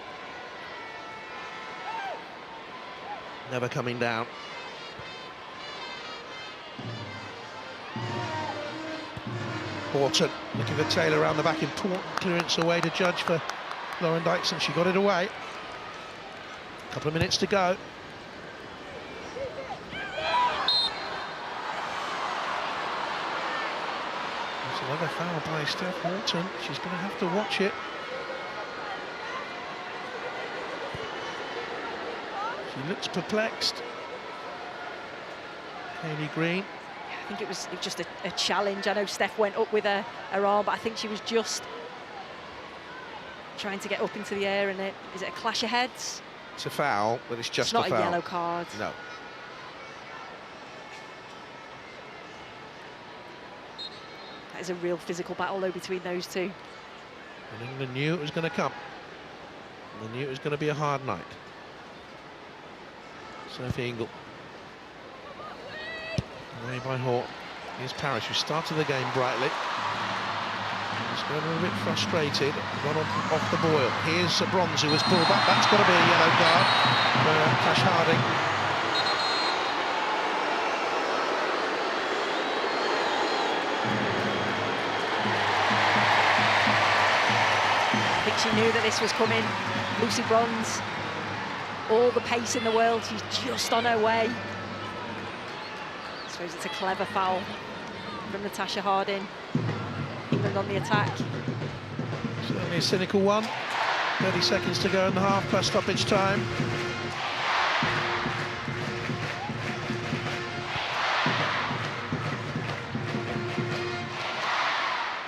Never coming down. Horton looking for Taylor around the back. Important clearance away to judge for Lauren Dyson. She got it away. A couple of minutes to go. There's another foul by Steph Horton. She's going to have to watch it. She looks perplexed. Kaylee Green. I think it was just a challenge. I know Steph went up with her arm, but I think she was just trying to get up into the air. And is it a clash of heads? It's a foul, but it's just a foul. It's not a yellow card. No. That is a real physical battle, though, between those two. And England knew it was going to come. They knew it was going to be a hard night. Sophie Ingle. Away by Horton. Here's Paris, who started the game brightly. He's got a bit frustrated, gone off the boil. Here's Bronze, who was pulled back. That's got to be a yellow card for Tash Harding. I think she knew that this was coming. Lucy Bronze, all the pace in the world, she's just on her way. I suppose it's a clever foul from Natasha Harding. England on the attack. Certainly a cynical one. 30 seconds to go in the half plus stoppage time.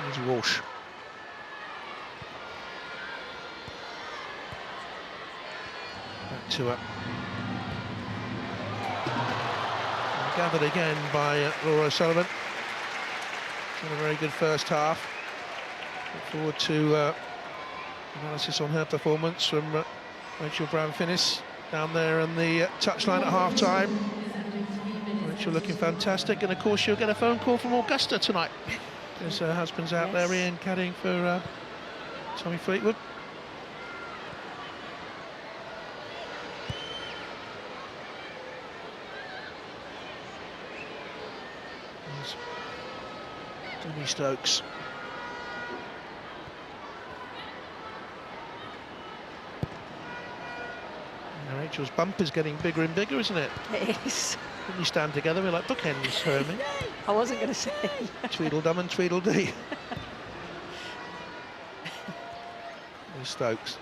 Here's Walsh. Back to her. Gathered again by Laura O'Sullivan. Had a very good first half. Look forward to analysis on her performance from Rachel Brown-Finnis down there on the touchline at half-time. Rachel looking fantastic, and of course she'll get a phone call from Augusta tonight because her husband's out there, Ian, caddying for Tommy Fleetwood. Demi Stokes. Now Rachel's bump is getting bigger and bigger, isn't it? It is. When you stand together, we're like bookends, Hermie. I wasn't going to say. Tweedledum and Tweedledee. There's Stokes.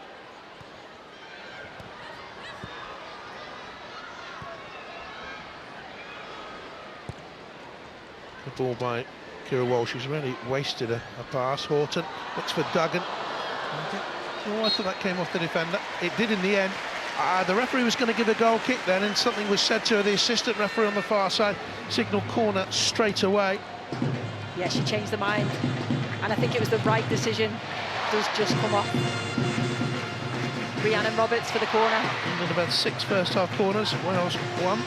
The ball by Kira Walsh, who's really wasted a pass. Horton looks for Duggan. Oh, I thought that came off the defender. It did in the end. The referee was going to give a goal kick then, and something was said to her. The assistant referee on the far side signalled corner straight away. Yeah, she changed her mind, and I think it was the right decision. Does just come off. Rhiannon Roberts for the corner. England about 6 first half corners. Wales 1.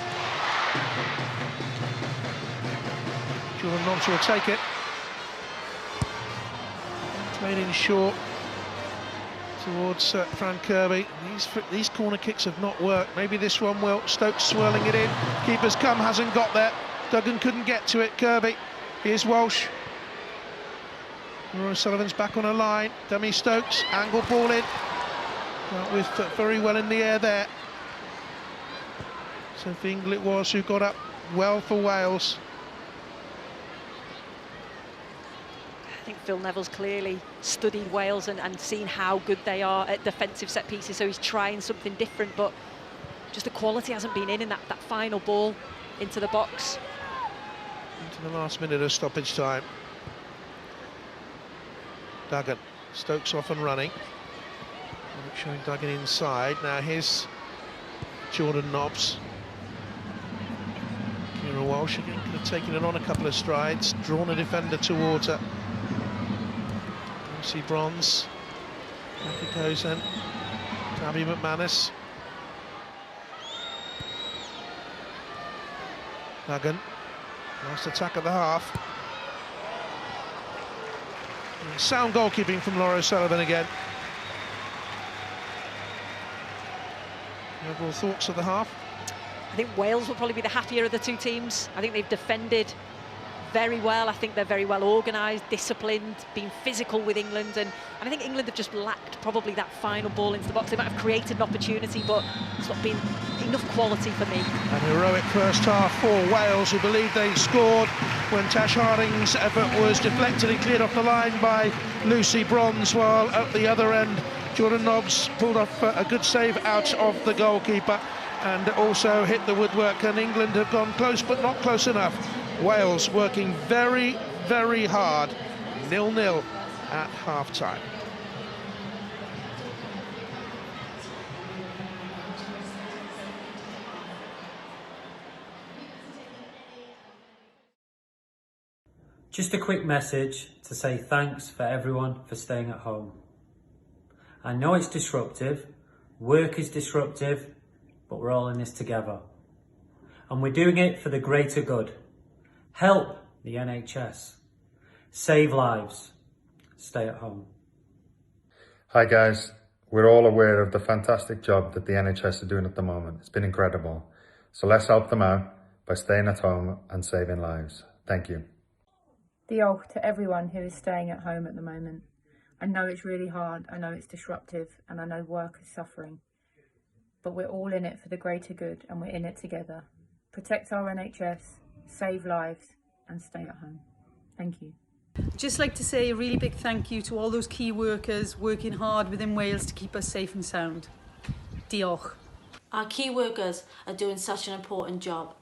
Jordan Nonsa will take it. Played in short towards Fran Kirby. These corner kicks have not worked. Maybe this one will. Stokes swirling it in. Keeper's come, hasn't got there. Duggan couldn't get to it. Kirby. Here's Walsh. Laura Sullivan's back on her line. Dummy Stokes. Angle ball in. Dealt with very well in the air there. Sophie Ingle it was who got up well for Wales. I think Phil Neville's clearly studied Wales and seen how good they are at defensive set pieces, so he's trying something different, but just the quality hasn't been in that final ball into the box. Into the last minute of stoppage time. Duggan, Stokes off and running. Showing Duggan inside. Now here's Jordan Nobbs. Kira Walsh again could have taken it on a couple of strides, drawn a defender towards her. Lucy Bronze. Back it goes then. Tabby McManus. Duggan. Last attack at the half. And sound goalkeeping from Laura Sullivan again. Overall thoughts of the half? I think Wales will probably be the happier of the two teams. I think they've defended very well. I think they're very well organised, disciplined, been physical with England, and I think England have just lacked probably that final ball into the box. They might have created an opportunity, but it's not been enough quality for me. An heroic first half for Wales, who believed they scored when Tash Harding's effort was deflected and cleared off the line by Lucy Bronze, while at the other end Jordan Nobbs pulled off a good save out of the goalkeeper and also hit the woodwork, and England have gone close but not close enough. Wales working very, very hard. 0-0 at half-time. Just a quick message to say thanks for everyone for staying at home. I know it's disruptive, work is disruptive, but we're all in this together. And we're doing it for the greater good. Help the NHS. Save lives. Stay at home. Hi guys, we're all aware of the fantastic job that the NHS are doing at the moment. It's been incredible. So let's help them out by staying at home and saving lives. Thank you. Diolch to everyone who is staying at home at the moment. I know it's really hard, I know it's disruptive, and I know work is suffering. But we're all in it for the greater good, and we're in it together. Protect our NHS, save lives, and stay at home. Thank you. Just like to say a really big thank you to all those key workers working hard within Wales to keep us safe and sound. Diolch. Our key workers are doing such an important job.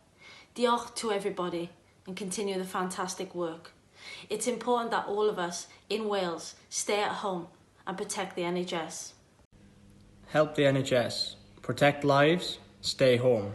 Diolch to everybody, and continue the fantastic work. It's important that all of us in Wales stay at home and protect the NHS. Help the NHS. Protect lives. Stay home.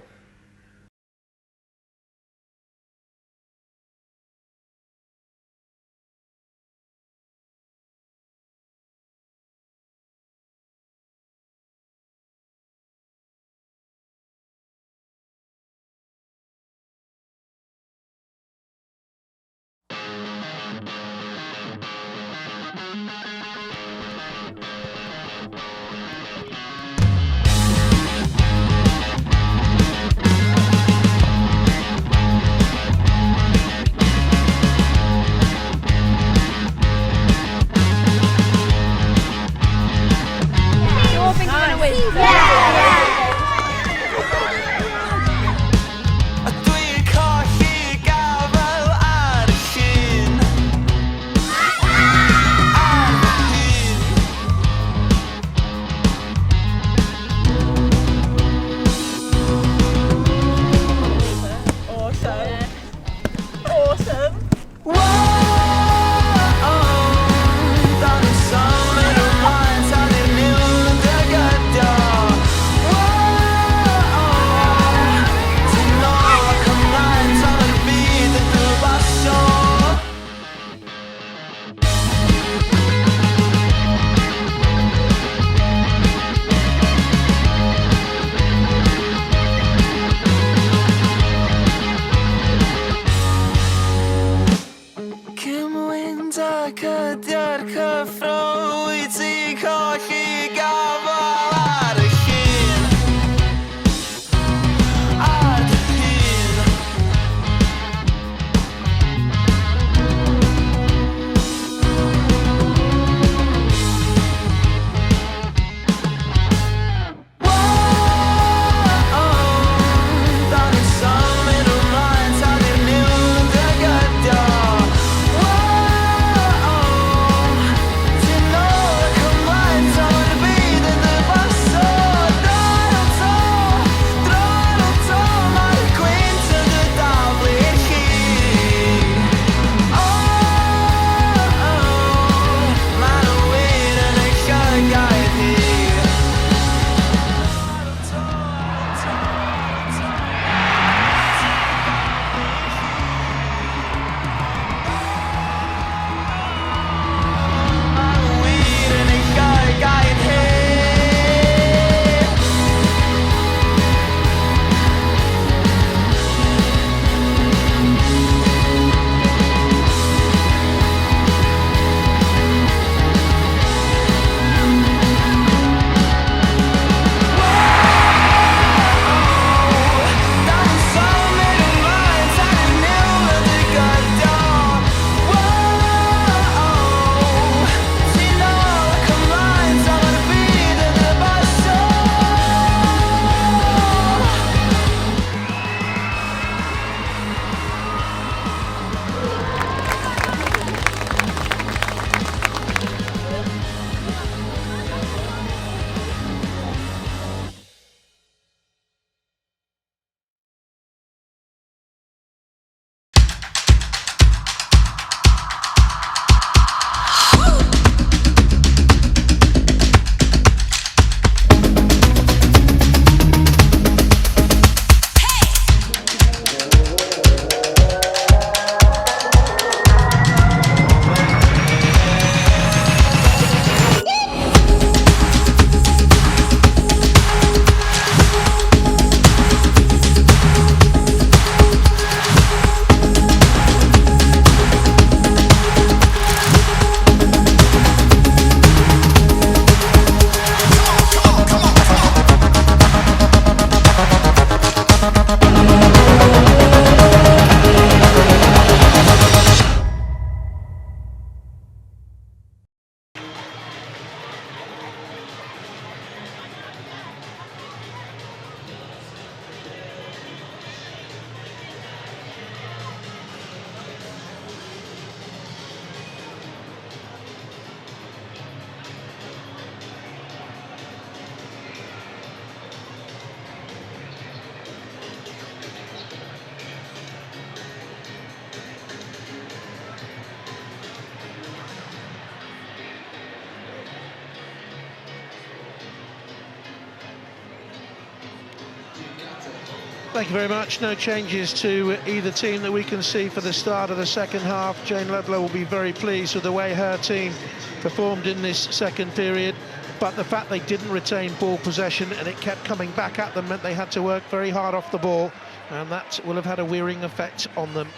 Thank you very much. No changes to either team that we can see for the start of the second half. Jayne Ludlow will be very pleased with the way her team performed in this second period, but the fact they didn't retain ball possession and it kept coming back at them meant they had to work very hard off the ball, and that will have had a wearing effect on them.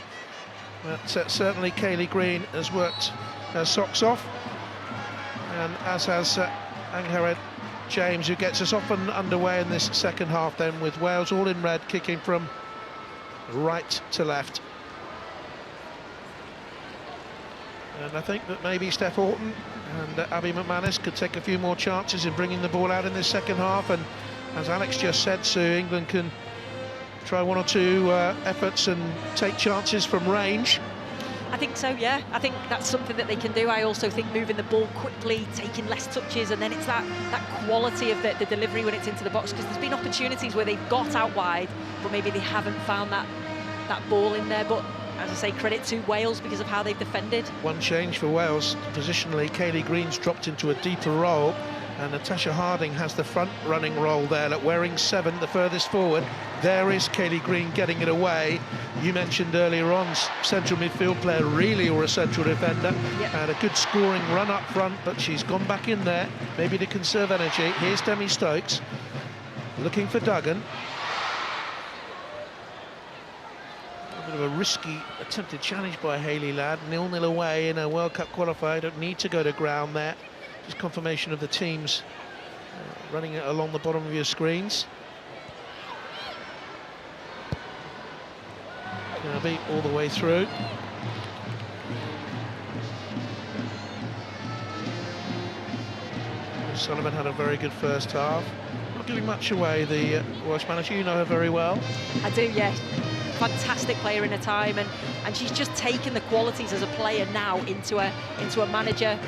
But certainly Kaylee Green has worked her socks off, and as has Angharad James, who gets us off and underway in this second half then, with Wales all in red, kicking from right to left. And I think that maybe Steph Horton and Abby McManus could take a few more chances in bringing the ball out in this second half, and as Alex just said, Sue, England can try one or two efforts and take chances from range. I think so, yeah. I think that's something that they can do. I also think moving the ball quickly, taking less touches, and then it's that quality of the delivery when it's into the box, because there's been opportunities where they've got out wide, but maybe they haven't found that ball in there. But as I say, credit to Wales because of how they've defended. One change for Wales, positionally, Kaylee Green's dropped into a deeper role, and Natasha Harding has the front running role there, at wearing 7, the furthest forward. There is Kaylee Green getting it away. You mentioned earlier on, central midfield player really, or a central defender. Yep. Had a good scoring run up front, but she's gone back in there, maybe to conserve energy. Here's Demi Stokes, looking for Duggan. A bit of a risky attempted challenge by Hayley Ladd, 0-0 away in a World Cup qualifier. Don't need to go to ground there. Just confirmation of the teams running it along the bottom of your screens. Kirby all the way through. Sullivan had a very good first half. Not giving much away, the Welsh manager. You know her very well. I do, yes. Fantastic player in her time, and she's just taken the qualities as a player now into a manager.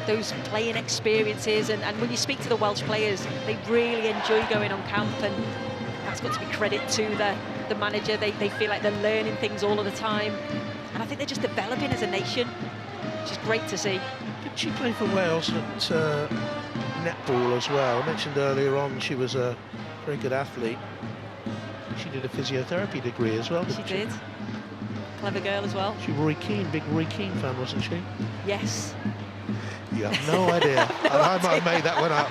Those playing experiences, and when you speak to the Welsh players, they really enjoy going on camp, and that's got to be credit to the manager. They feel like they're learning things all of the time, and I think they're just developing as a nation, which is great to see. Did she play for Wales at netball as well? I mentioned earlier on she was a very good athlete. She did a physiotherapy degree as well, didn't she? She did. Clever girl as well. She Roy Keane, big Roy Keane fan, wasn't she? Yes. You have no idea. I might have made that one up.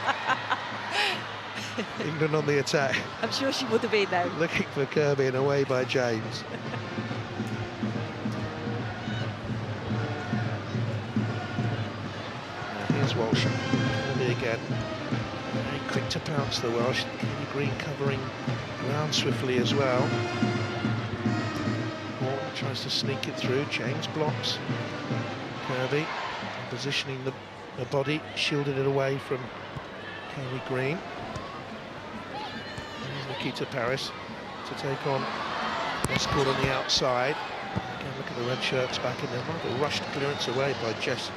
England on the attack. I'm sure she would have been there. Looking for Kirby and away by James. Here's Walsh. Kirby again. Very quick to pounce, the Welsh. Kaylee Green covering ground swiftly as well. Morton tries to sneak it through. James blocks. Kirby positioning the body, shielded it away from Kaylee Green. There's Nikita Paris to take on Escort on the outside. Again, look at the red shirts back in there. Rather rushed clearance away by Jess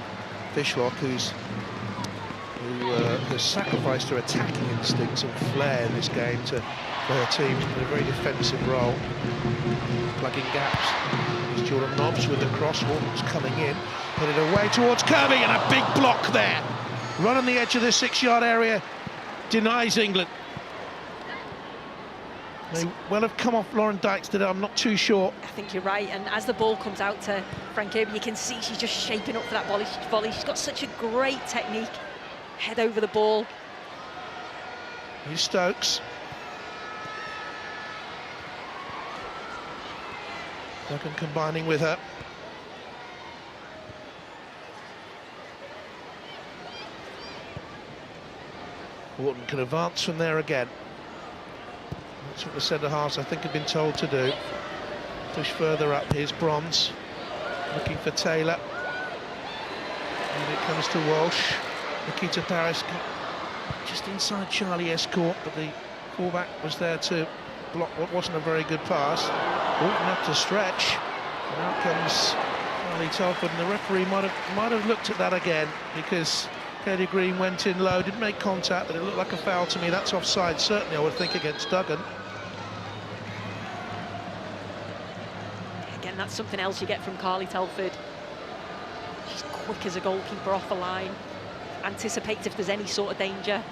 Fishlock, who has sacrificed her attacking instincts and flair in this game for her team in a very defensive role, plugging gaps. Here's Jordan Nobbs with the cross. Walton's coming in, put it away towards Kirby, and a big block there. Run on the edge of the 6-yard area, denies England. They well have come off Lauren Dykes today, I'm not too sure. I think you're right, and as the ball comes out to Fran Kirby, you can see she's just shaping up for that volley. She's got such a great technique. Head over the ball. Here's Stokes. Duggan combining with her. Wharton can advance from there again. That's what the centre-halves, I think, have been told to do. Push further up. Here's Bronze. Looking for Taylor. And it comes to Walsh. Nikita Paris just inside Charlie Escort, but the fullback was there to block what wasn't a very good pass. Wharton up to stretch. And out comes Charlie Telford, and the referee might have looked at that again, because Kaylee Green went in low, didn't make contact, but it looked like a foul to me. That's offside, certainly, I would think, against Duggan. Again, that's something else you get from Carly Telford. She's quick as a goalkeeper off a line, anticipates if there's any sort of danger.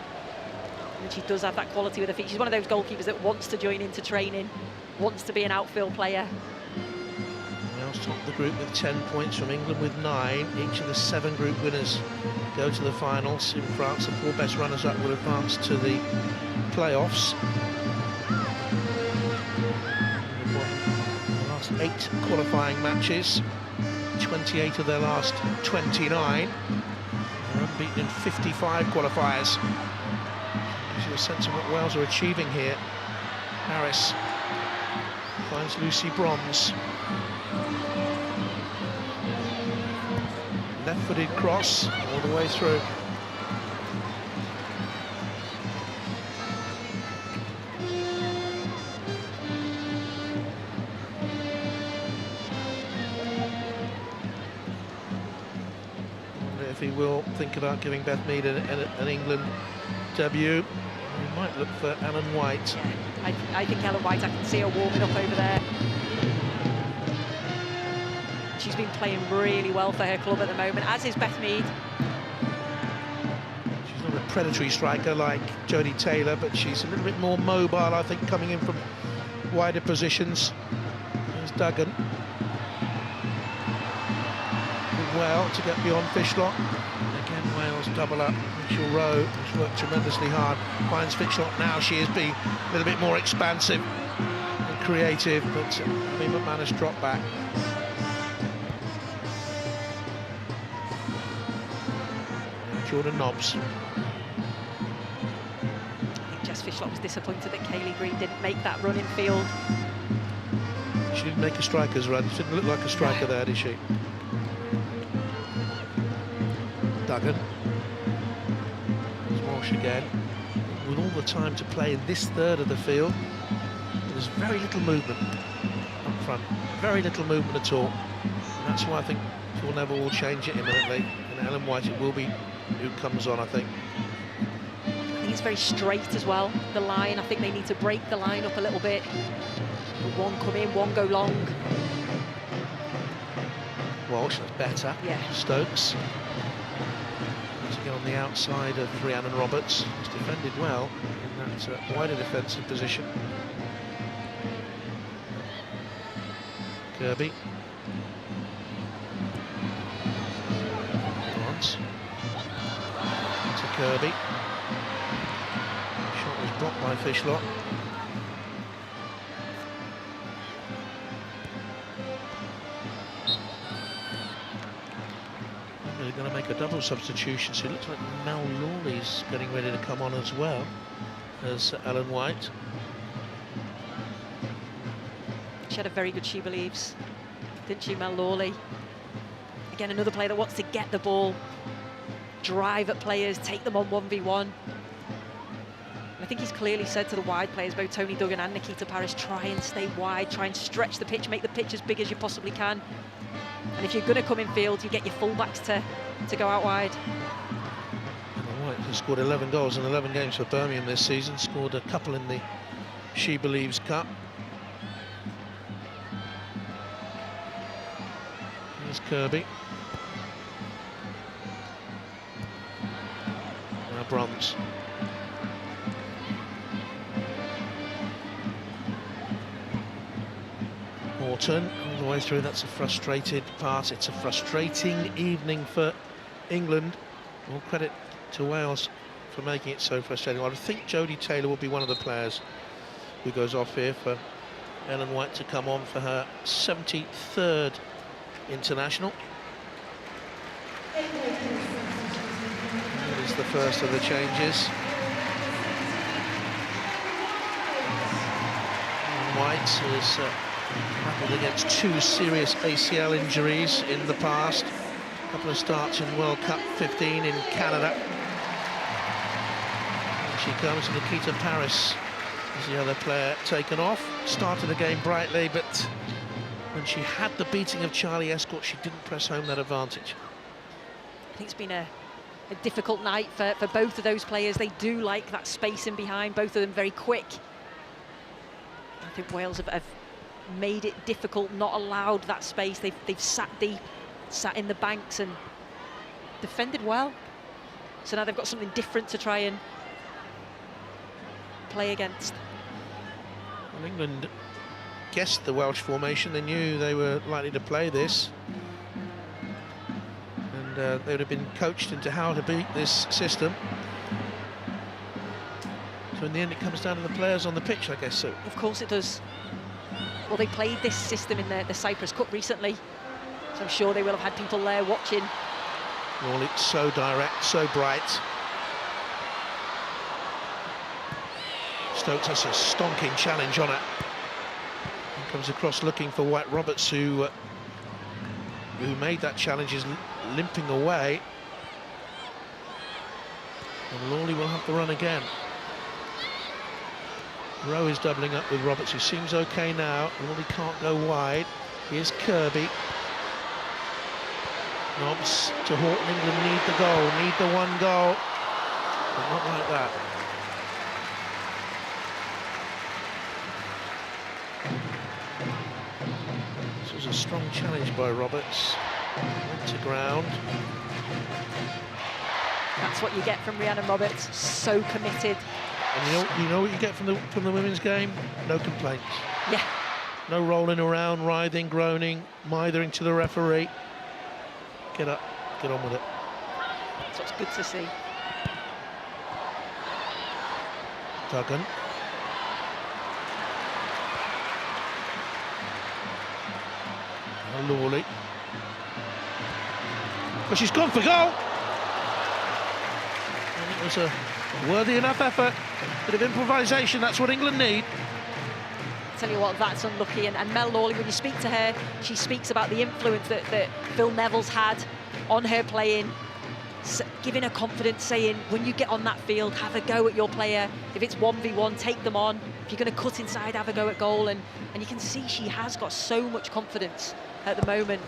And she does have that quality with her feet. She's one of those goalkeepers that wants to join into training, wants to be an outfield player. Wales top the group with 10 points from England with 9. Each of the 7 group winners go to the finals. In France, the 4 best runners-up will advance to the playoffs. The last 8 qualifying matches, 28 of their last 29. They're unbeaten in 55 qualifiers. Gives you a sense of what Wales are achieving here. Harris finds Lucy Bronze. Left-footed cross all the way through. If he will think about giving Beth Mead an England debut, he might look for Ellen White. Yeah, I think Ellen White, I can see her warming up over there. She's been playing really well for her club at the moment, as is Beth Mead. She's not a predatory striker like Jodie Taylor, but she's a little bit more mobile, I think, coming in from wider positions. There's Duggan. Well to get beyond Fishlock. Again, Wales double up. Rachel Rowe has worked tremendously hard. Finds Fishlock now. She is being a little bit more expansive and creative, but Abby McManus dropped back. Jordan Nobbs. I think Jess Fishlock was disappointed that Kaylee Green didn't make that run in field. She didn't make a striker's run. She didn't look like a striker there, did she? Duggan. There's Walsh again. With all the time to play in this third of the field, there's very little movement up front. Very little movement at all. And that's why I think Phil Neville will change it imminently. And Ellen White, it will be who comes on, I think. I think it's very straight as well, the line. I think they need to break the line up a little bit. One come in, one go long. Walsh, that's better. Yeah. Stokes. To get on the outside of Rhiannon Roberts. He's defended well in that wider defensive position. Kirby. Bronze. To Kirby. Shot was blocked by Fishlock. They're going to make a double substitution, so it looks like Mel Lawley's getting ready to come on as well as Ellen White. She had a very good She Believes, didn't she, Mel Lawley? Again, another player that wants to get the ball, drive at players, take them on 1v1. I think he's clearly said to the wide players, both Tony Duggan and Nikita Parris, try and stay wide, try and stretch the pitch, make the pitch as big as you possibly can. And if you're going to come in field, you get your fullbacks to go out wide. White has scored 11 goals in 11 games for Birmingham this season, scored a couple in the She Believes Cup. Here's Kirby. Now Bronze. Morton all the way through. That's a frustrated pass. It's a frustrating evening for England. All credit to Wales for making it so frustrating. I think Jodie Taylor will be one of the players who goes off here for Ellen White to come on for her 73rd international. That is the first of the changes. White is battled against 2 serious ACL injuries in the past. A couple of starts in World Cup 15 in Canada. And she comes, Nikita Parris is the other player taken off. Started the game brightly, but when she had the beating of Charlie Escort, she didn't press home that advantage. I think it's been a difficult night for both of those players. They do like that space in behind, both of them very quick. I think Wales have made it difficult, not allowed that space. They've sat deep, sat in the banks and defended well. So now they've got something different to try and play against. Well, England guessed the Welsh formation. They knew they were likely to play this. And they would have been coached into how to beat this system. So in the end, it comes down to the players on the pitch, I guess so. Of course it does. Well, they played this system in the Cyprus Cup recently, so I'm sure they will have had people there watching. Well, it's so direct, so bright. Stokes has a stonking challenge on it. He comes across looking for White Roberts, who made that challenge, is limping away. And Lawley will have to run again. Rowe is doubling up with Roberts, who seems okay now. Lawley can't go wide. Here's Kirby. Knobs to Horton. England need the goal, need the one goal, but not like that. This was a strong challenge by Roberts. Went to ground. That's what you get from Rhiannon Roberts, so committed. And you know what you get from the women's game? No complaints. Yeah. No rolling around, writhing, groaning, mithering to the referee. Get up, get on with it. That's what's good to see. Duggan. And Lawley. But she's gone for goal! And it was a worthy enough effort. Bit of improvisation, that's what England need. Tell you what, that's unlucky. And Mel Lawley, when you speak to her, she speaks about the influence that Phil Neville's had on her playing, giving her confidence, saying, when you get on that field, have a go at your player. If it's 1v1, take them on. If you're going to cut inside, have a go at goal. And you can see she has got so much confidence at the moment.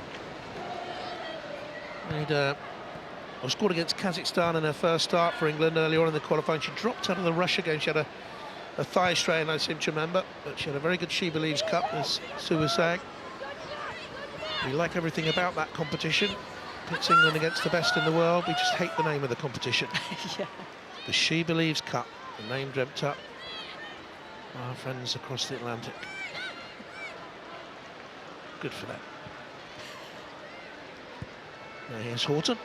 And scored against Kazakhstan in her first start for England earlier on in the qualifying. She dropped out of the Russia game. She had a thigh strain, I seem to remember, but she had a very good She Believes Cup, as Sue was saying. We like everything about that competition. Pits England against the best in the world. We just hate the name of the competition. Yeah. The She Believes Cup, the name dreamt up by our friends across the Atlantic. Good for them. Now here's Horton.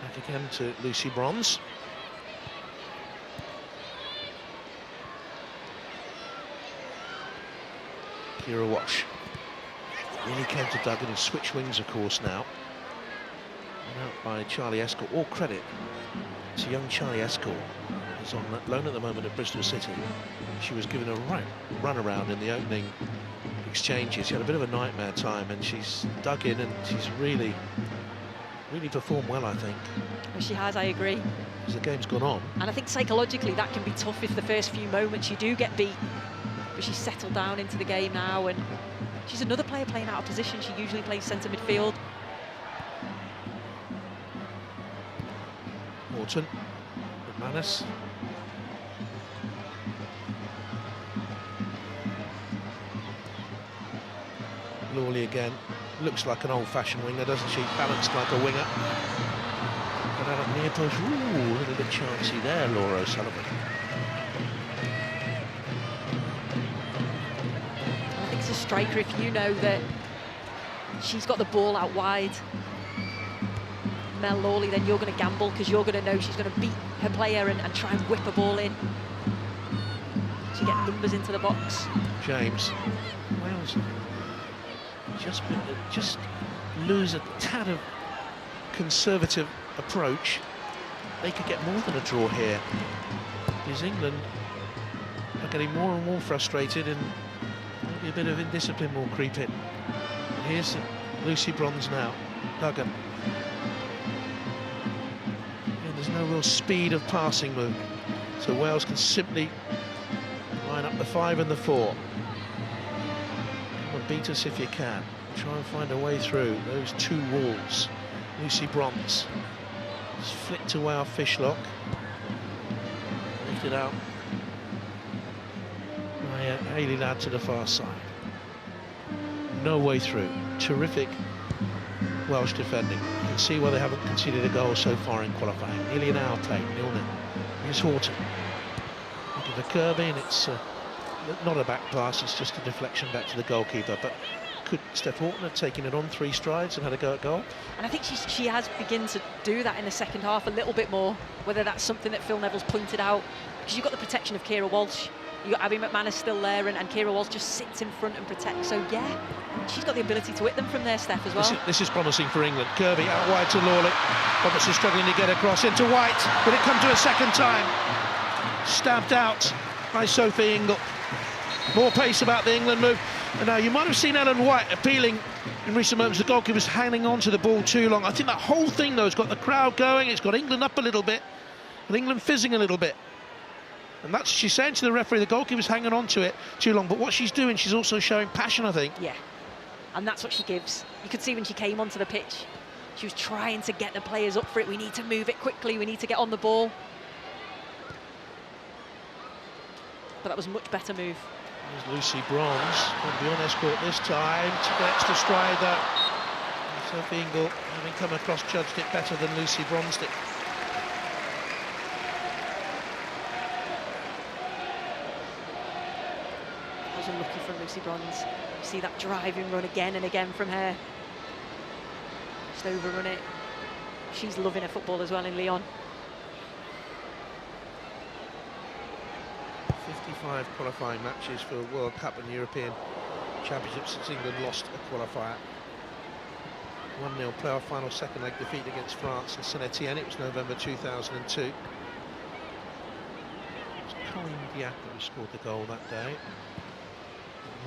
Back again to Lucy Bronze. Kira Walsh. Really came to Duggan, and switch wings, of course, now. And out by Charlie Escort. All credit to young Charlie Escort. He's on loan at the moment at Bristol City. She was given a right run around in the opening exchanges. She had a bit of a nightmare time, and she's dug in, and she's really performed well, I think. She has, I agree. As the game's gone on. And I think psychologically that can be tough if the first few moments you do get beat. But she's settled down into the game now, and she's another player playing out of position. She usually plays centre midfield. Horton, McManus. Lawley again. Looks like an old-fashioned winger, doesn't she? Balanced like a winger. But out at near post. Ooh, a little bit chancy there, Laura O'Sullivan. I think as a striker, if you know that she's got the ball out wide, Mel Lawley, then you're going to gamble, because you're going to know she's going to beat her player and try and whip a ball in. So you get numbers into the box. James. Wales just lose a tad of conservative approach. They could get more than a draw here, because England are getting more and more frustrated, and maybe a bit of indiscipline will creep in. And here's Lucy Bronze now. Duggan. And there's no real speed of passing movement, so Wales can simply line up the 5 and the 4. Beat us if you can. Try and find a way through those two walls. Lucy Bronze. It's flicked away our fishlock. Lifted out by Hayley Ladd to the far side. No way through. Terrific Welsh defending. see why they haven't conceded a goal so far in qualifying. Nearly an hour played, 0-0. Here's Horton. Into the Kirby, and it's not a back pass, it's just a deflection back to the goalkeeper. But could Steph Horton have taken it on 3 strides and had a go at goal? And I think she has begun to do that in the second half a little bit more, whether that's something that Phil Neville's pointed out. Because you've got the protection of Keira Walsh, you've got Abby McManus still there, and Keira Walsh just sits in front and protects. So yeah, and she's got the ability to hit them from there, Steph, as well. This is promising for England. Kirby out wide to Lawley. Robertson struggling to get across into White. Will it come to a second time? Stabbed out by Sophie Ingle. More pace about the England move. And now you might have seen Ellen White appealing in recent moments. The goalkeeper's hanging on to the ball too long. I think that whole thing, though, has got the crowd going. It's got England up a little bit, and England fizzing a little bit. And that's, she's saying to the referee, the goalkeeper's hanging on to it too long. But what she's doing, she's also showing passion, I think. Yeah, and that's what she gives. You could see when she came onto the pitch, she was trying to get the players up for it. We need to move it quickly. We need to get on the ball. But that was a much better move. There's Lucy Bronze, won't be on escort this time, took an extra stride though. Sophie Ingle, having come across, judged it better than Lucy Bronze did. That was unlucky from Lucy Bronze. You see that driving run again and again from her. Just overrun it. She's loving her football as well in Lyon. 55 qualifying matches for World Cup and European Championships since England lost a qualifier. 1-0 playoff final second leg defeat against France in Saint-Etienne. It was November 2002. It was Colin Diacre who scored the goal that day.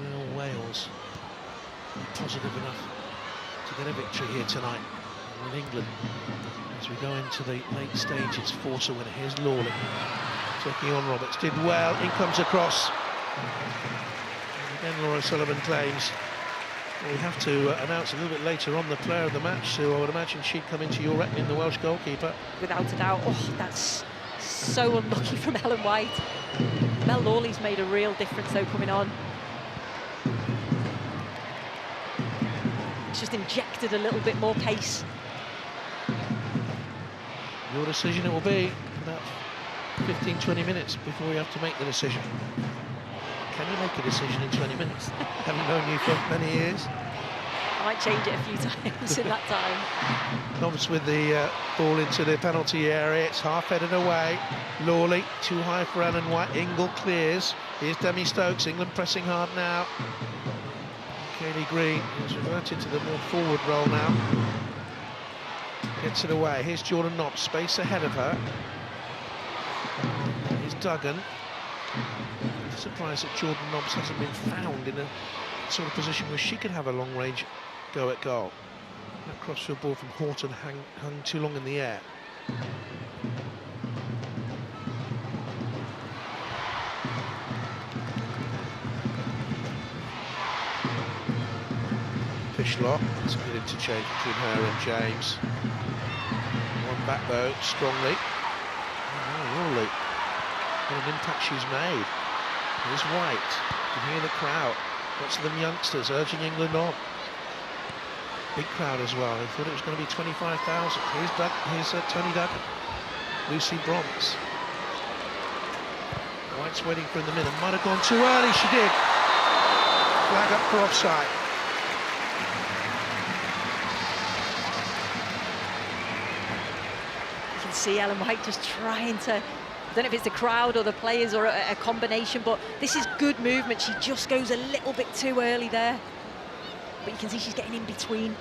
Will Wales be positive enough to get a victory here tonight? And with England, as we go into the late stages, force a winner. Here's Lawley. Taking on Roberts, did well, in comes across. And again, Laura Sullivan claims we have to announce a little bit later on the player of the match, so I would imagine she'd come into your reckoning, the Welsh goalkeeper. Without a doubt. Oh, that's so unlucky from Ellen White. Mel Lawley's made a real difference though coming on. It's just injected a little bit more pace. Your decision it will be. About 15-20 minutes before we have to make the decision. Can you make a decision in 20 minutes? Haven't known you for many years. I might change it a few times in that time. Knobs with the ball into the penalty area. It's half-headed away. Lawley, too high for Ellen White. Ingle clears. Here's Demi Stokes. England pressing hard now. Kaylee Green has reverted to the more forward role now. Gets it away. Here's Jordan Knobs. Space ahead of her. Here's Duggan. Surprised that Jordan Knobs hasn't been found in a sort of position where she could have a long-range go at goal. That crossfield ball from Horton hung too long in the air. Fishlock, it's a good interchange between her and James. One back though, strongly. Lawley, what an impact she's made. Here's White, you can hear the crowd. Lots of them youngsters urging England on. Big crowd as well. They thought it was going to be 25,000. Here's Tony Duggan. Lucy Bronze. White's waiting for in the middle. Might have gone too early, she did. Flag up for offside. You can see Ellen White just trying to, I don't know if it's the crowd or the players or a combination, but this is good movement. She just goes a little bit too early there. But you can see she's getting in between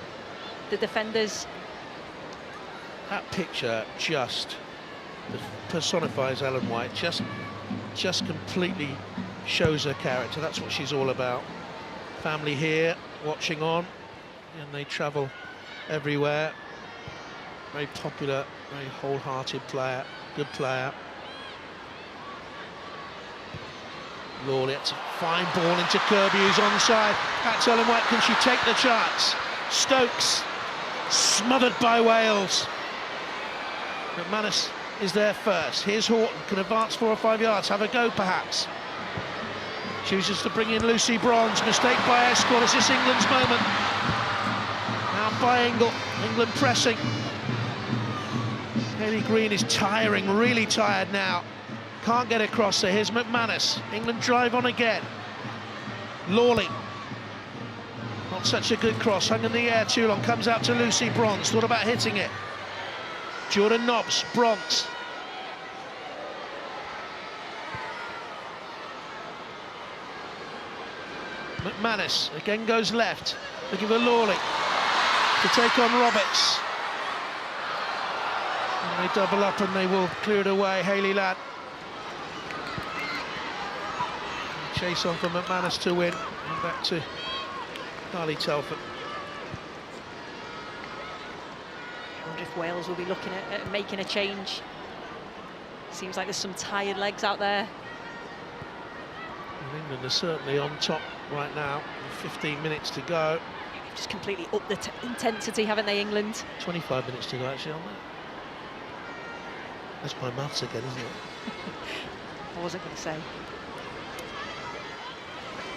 the defenders. That picture just personifies Ellen White, just completely shows her character. That's what she's all about. Family here, watching on, and they travel everywhere. Very popular, very wholehearted player, good player. Lawley, it's a fine ball into Kirby, who's onside. That's Ellen White. Can she take the chance? Stokes smothered by Wales. McManus is there first. Here's Horton, can advance 4 or 5 yards, have a go perhaps. Chooses to bring in Lucy Bronze. Mistake by Escort. Is this England's moment? Now by England pressing. Haley Green is tiring, really tired now. Can't get across there. Here's McManus. England drive on again. Lawley. Not such a good cross. Hung in the air too long. Comes out to Lucy Bronze. Thought about hitting it. Jordan Nobbs. Bronze. McManus again goes left. Looking for Lawley to take on Roberts. And they double up and they will clear it away. Hayley Ladd. Chase on from McManus to win. And back to Carly Telford. I wonder if Wales will be looking at making a change. Seems like there's some tired legs out there. And England are certainly on top right now. 15 minutes to go. Just completely up the intensity, haven't they, England? 25 minutes to go, actually, aren't they? That's my maths again, isn't it? I wasn't going to say.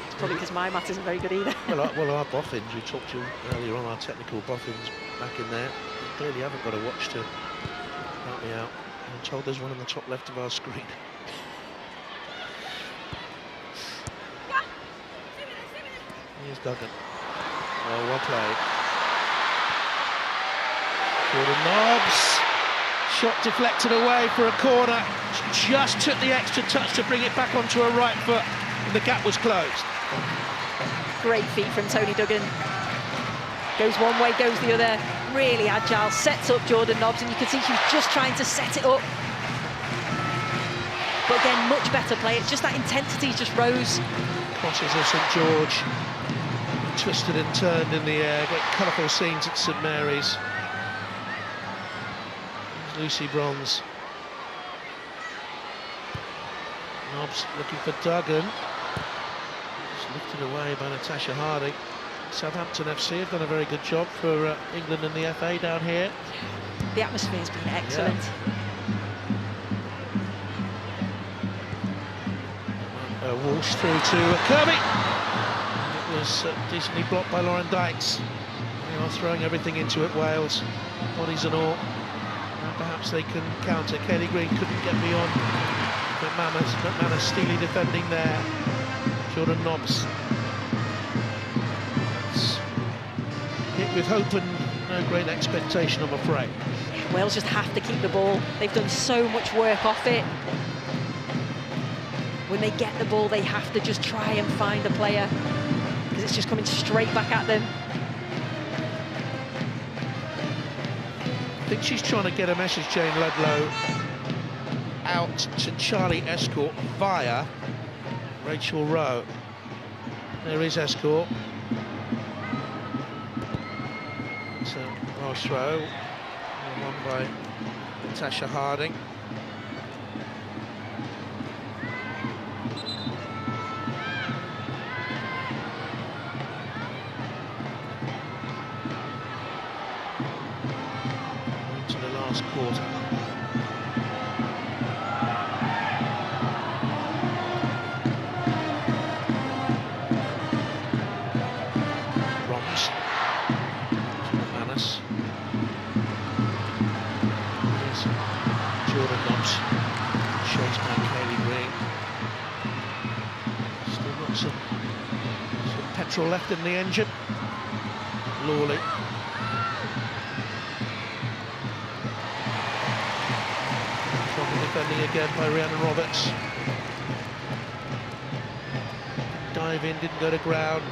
It's probably because my maths isn't very good either. well, our boffins, we talked to earlier on, our technical boffins back in there. You clearly haven't got a watch to help me out. I'm told there's one on the top left of our screen. Here's Duggan. Oh, well played. Jordan Nobbs. Shot deflected away for a corner. Just took the extra touch to bring it back onto her right foot. And the gap was closed. Great feet from Tony Duggan. Goes one way, goes the other. Really agile. Sets up Jordan Nobbs, and you can see she's just trying to set it up. But again, much better play. It's just that intensity just rose. Crosses of St George. Twisted and turned in the air. Got colourful scenes at St Mary's. There's Lucy Bronze. Nobbs looking for Duggan. Just lifted away by Natasha Harding. Southampton FC have done a very good job for England and the FA down here. The atmosphere's been excellent. Yeah. Walsh through to Kirby. It was decently blocked by Lauren Dykes. They are throwing everything into it, Wales, bodies and all. And perhaps they can counter. Kelly Green couldn't get beyond McManus steely defending there. Jordan Nobbs. It's hit with hope and no great expectation, I'm afraid. Wales just have to keep the ball. They've done so much work off it. When they get the ball, they have to just try and find a player, because it's just coming straight back at them. I think she's trying to get a message, Jayne Ludlow, out to Charlie Escort via Rachel Rowe. There is Escort. It's a nice throw. Won by Natasha Harding. Into the last quarter. Bronze. McManus. Here's Jordan Nobbs. Shots by Kaylee Green. Still got some petrol left in the engine. Lawley. Defending again by Rhiannon Roberts. Dive in, didn't go to ground.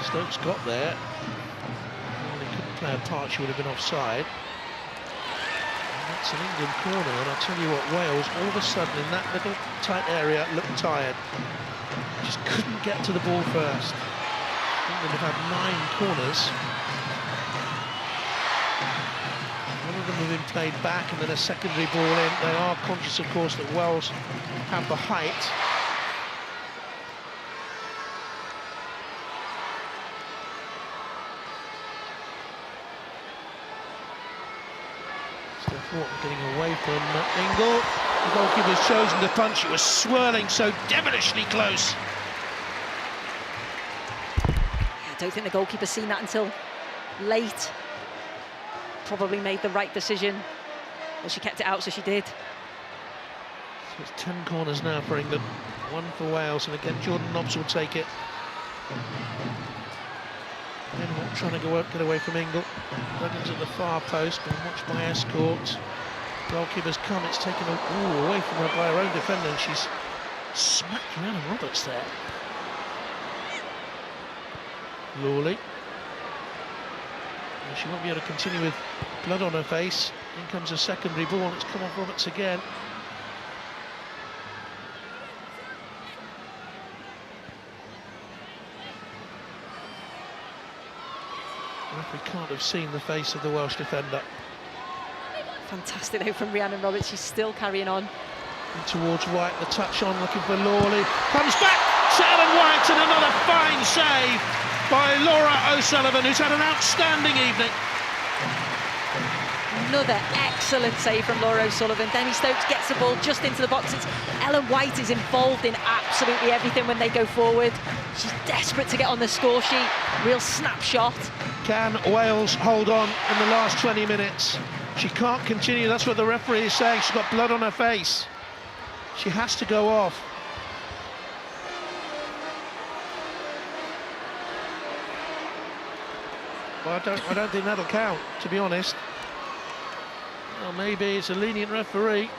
Stokes got there. Well, he couldn't play a part, she would have been offside. And that's an England corner, and I'll tell you what, Wales all of a sudden in that little tight area looked tired. Just couldn't get to the ball first. England have had 9 corners. One of them have been played back and then a secondary ball in. They are conscious, of course, that Wales have the height. Steph Wharton getting away from Ingle. The goalkeeper's chosen to punch. It was swirling so devilishly close. I don't think the goalkeeper's seen that until late. Probably made the right decision. Well, she kept it out, so she did. So it's 10 corners now for England. 1 for Wales, and again Jordan Nobbs will take it. Again, trying to get away from Ingle. Duggan's at the far post, being watched by escorts. Goalkeeper's come, it's taken away from her by her own defender, and she's smacked Rhiannon Roberts there. Lawley. And she won't be able to continue with blood on her face. In comes a secondary ball, it's come off Roberts again. The referee can't have seen the face of the Welsh defender. Fantastic though from Rhiannon Roberts, she's still carrying on. And towards White, the touch on, looking for Lawley. Comes back to Ellen White, and another fine save by Laura O'Sullivan, who's had an outstanding evening. Another excellent save from Laura O'Sullivan. Denny Stokes gets the ball just into the box. Ellen White is involved in absolutely everything when they go forward. She's desperate to get on the score sheet. Real snapshot. Can Wales hold on in the last 20 minutes? She can't continue, that's what the referee is saying. She's got blood on her face. She has to go off. Well, I don't think that'll count, to be honest. Well, maybe it's a lenient referee.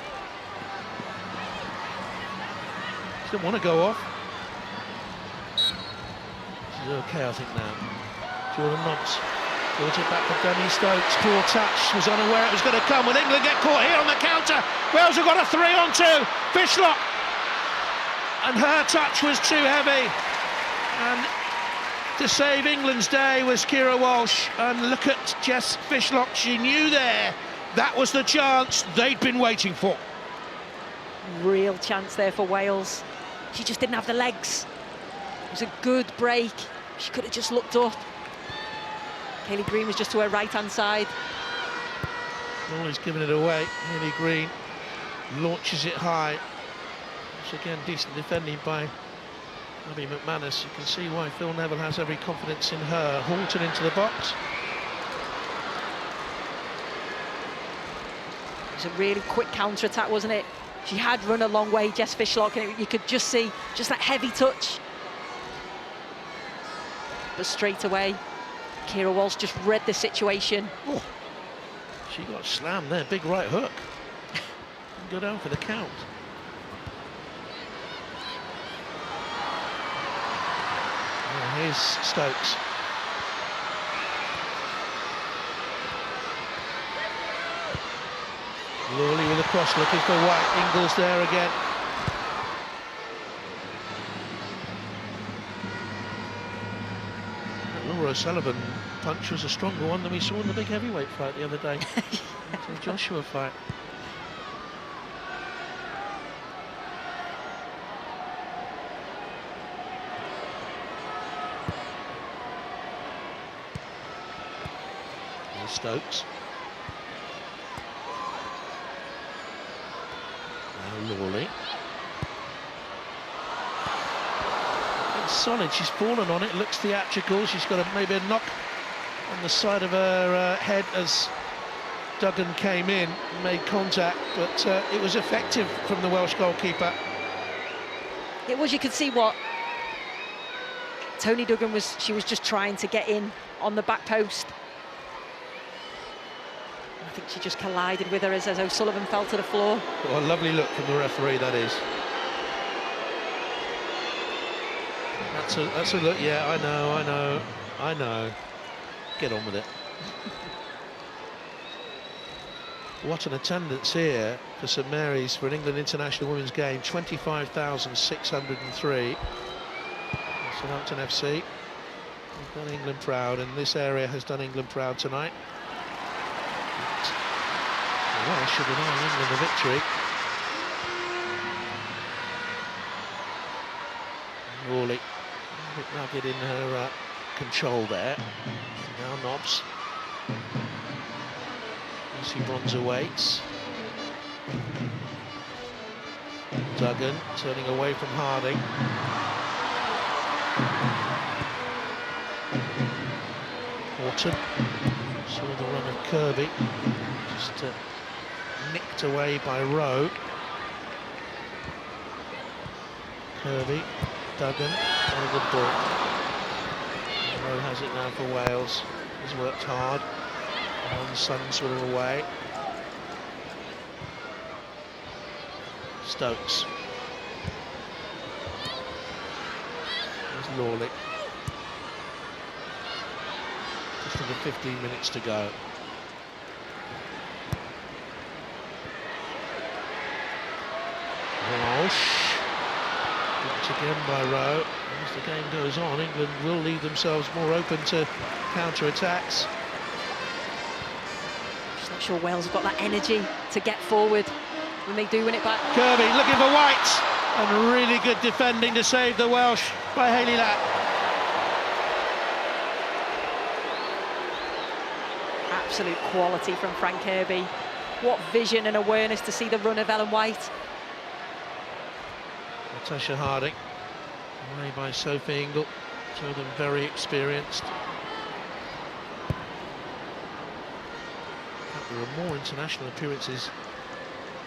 She didn't want to go off. She's okay, I think, now. Jordan Nobbs brought it back for Denny Stokes. Poor touch, was unaware it was going to come. Will England get caught here on the counter? Wales have got a 3-on-2. Fishlock. And her touch was too heavy. And to save England's day was Keira Walsh. And look at Jess Fishlock. She knew there that was the chance they'd been waiting for. Real chance there for Wales. She just didn't have the legs. It was a good break. She could have just looked up. Hayley Green was just to her right-hand side. Lawley's given it away. Hayley Green launches it high. Once again, decent defending by Abby McManus. You can see why Phil Neville has every confidence in her. Halton into the box. It was a really quick counter-attack, wasn't it? She had run a long way, Jess Fishlock, and you could just see just that heavy touch. But straight away, Keira Walsh just read the situation. Oh, she got slammed there, big right hook. Go down for the count. Oh, here's Stokes. Lawley with a cross, looking for White. Ingles there again. Laura O'Sullivan punch was a stronger one than we saw in the big heavyweight fight the other day. The Joshua fight. There's Stokes. Now Lawley. Solid, she's fallen on it, looks theatrical. She's got maybe a knock on the side of her head as Duggan came in and made contact, but it was effective from the Welsh goalkeeper. It was, you could see what Tony Duggan was, she was just trying to get in on the back post. I think she just collided with her as O'Sullivan fell to the floor. Oh, a lovely look from the referee, that is. That's a look, yeah, I know. Get on with it. What an attendance here for St Mary's for an England International Women's game, 25,603. Southampton FC. We've done England proud, and this area has done England proud tonight. Well, should have known England a victory. Lawley. Nugget in her control there. Now Nobbs. Lucy Bronzer waits. Duggan turning away from Harding. Horton saw the run of Kirby, just nicked away by Rowe. Kirby, Duggan, not a good ball. Rowe has it now for Wales. He's worked hard. On Sun sort of away. Stokes. There's Lawley. Just under 15 minutes to go. Walsh. Blocked again by Rowe. As the game goes on, England will leave themselves more open to counter-attacks. Just not sure Wales have got that energy to get forward when they do win it back. Kirby looking for White, and really good defending to save the Welsh by Hayley Latt. Absolute quality from Frank Kirby. What vision and awareness to see the run of Ellen White. Natasha Harding, away by Sophie Ingle, two of them very experienced. In fact, there were more international appearances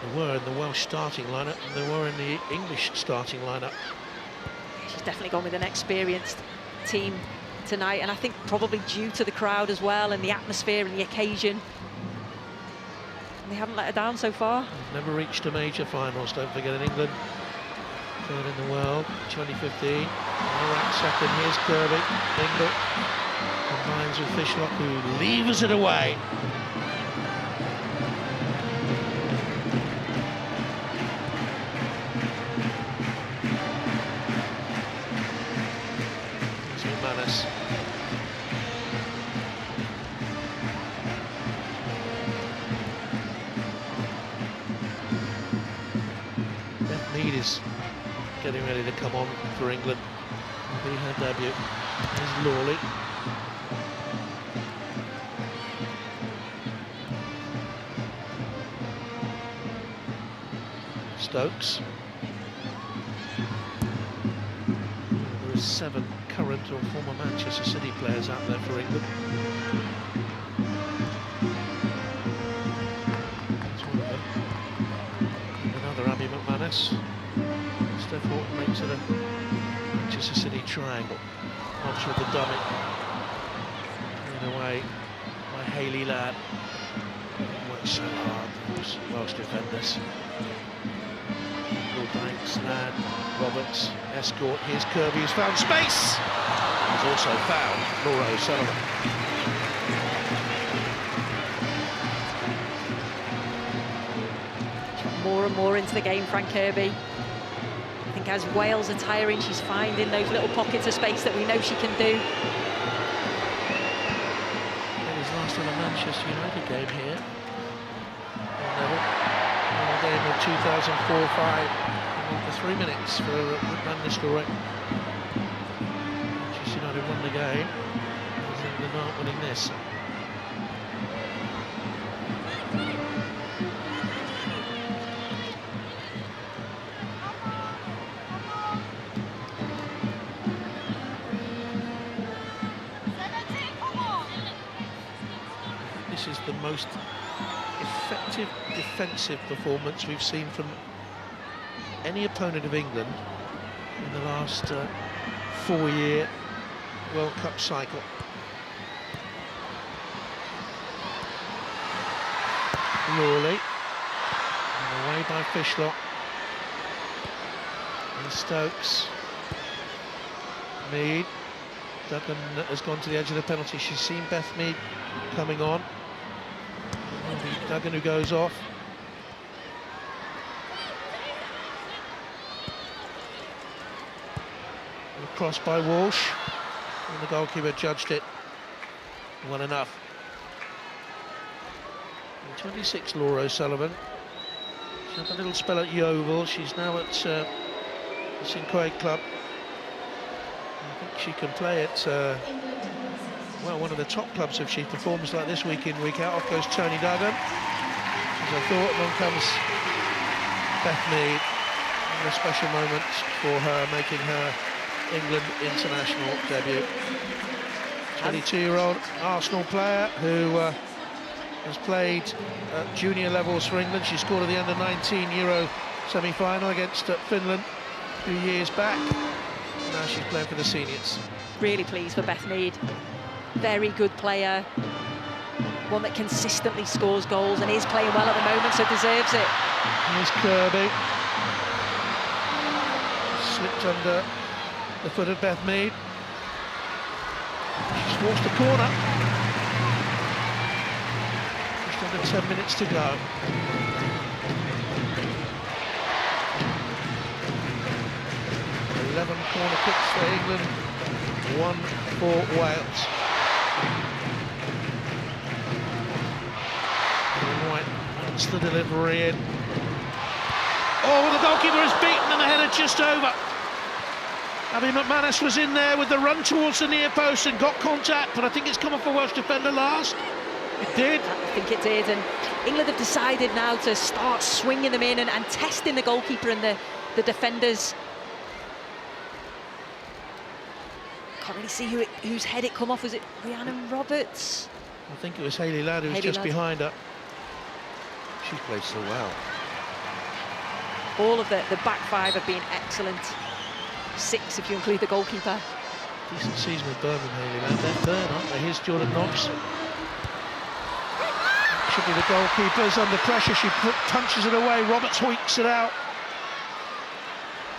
there were in the Welsh starting lineup than there were in the English starting lineup. She's definitely gone with an experienced team tonight, and I think probably due to the crowd as well and the atmosphere and the occasion. And they haven't let her down so far. Never reached a major finals, don't forget, in England. Third in the world, 2015. Iraq second, here's Kirby. Ingle combines with Fishlock, who leaves it away. Manis. Beth Mead is getting ready to come on for England. Will be her debut. There's Lawley. Stokes. There are 7 current or former Manchester City players out there for England. That's one of them. Another Abby McManus. Steph Horton makes it a Manchester City triangle. Archer with the dummy. In away by Hayley Ladd. Works so hard, those Welsh defenders. Banks, Ladd, Roberts, Escort, here's Kirby who's found space! He's also found Laura O'Sullivan. More and more into the game, Frank Kirby. I think as Wales are tiring, she's finding those little pockets of space that we know she can do. And his last ever Manchester United game here. Another game of 2004-05. For 3 minutes for Van Nistelrooy. Manchester United won the game. England aren't winning this. This is the most effective defensive performance we've seen from any opponent of England in the last 4-year World Cup cycle. Lawley, and away by Fishlock. And Stokes. Mead. Duggan has gone to the edge of the penalty. She's seen Beth Mead coming on. Duggan who goes off. Cross by Walsh, and the goalkeeper judged it well enough. And 26, Laura O'Sullivan. She had a little spell at Yeovil. She's now at the St Quaid club. I think she can play at well, one of the top clubs if she performs like this week in, week out. Off goes Tony Duggan. As I thought, and on comes Beth Mead. A special moment for her, making her England international debut. 22-year-old Arsenal player who has played at junior levels for England. She scored at the under-19 Euro semi-final against Finland a few years back. Now she's playing for the seniors. Really pleased for Beth Mead. Very good player. One that consistently scores goals and is playing well at the moment, so deserves it. Here's Kirby. Slipped under the foot of Beth Mead. She's forced the corner. Just under 10 minutes to go. Eleven corner kicks for England, 1 for Wales. Right, that's the delivery in. Oh, the goalkeeper is beaten and the header just over. Abby McManus was in there with the run towards the near post and got contact, but I think it's come off a Welsh defender last. It did. I think it did, and England have decided now to start swinging them in and testing the goalkeeper and the defenders. Can't really see whose head it come off. Was it Rhiannon Roberts? I think it was Hayley Ladd who was just behind her. She played so well. All of the back five have been excellent. 6 if you include the goalkeeper. Decent season with Birmingham, Hayley Ladd. They're third, aren't they? Here's Jordan Knox. Should be the goalkeeper's under pressure. She punches it away. Roberts hoiks it out.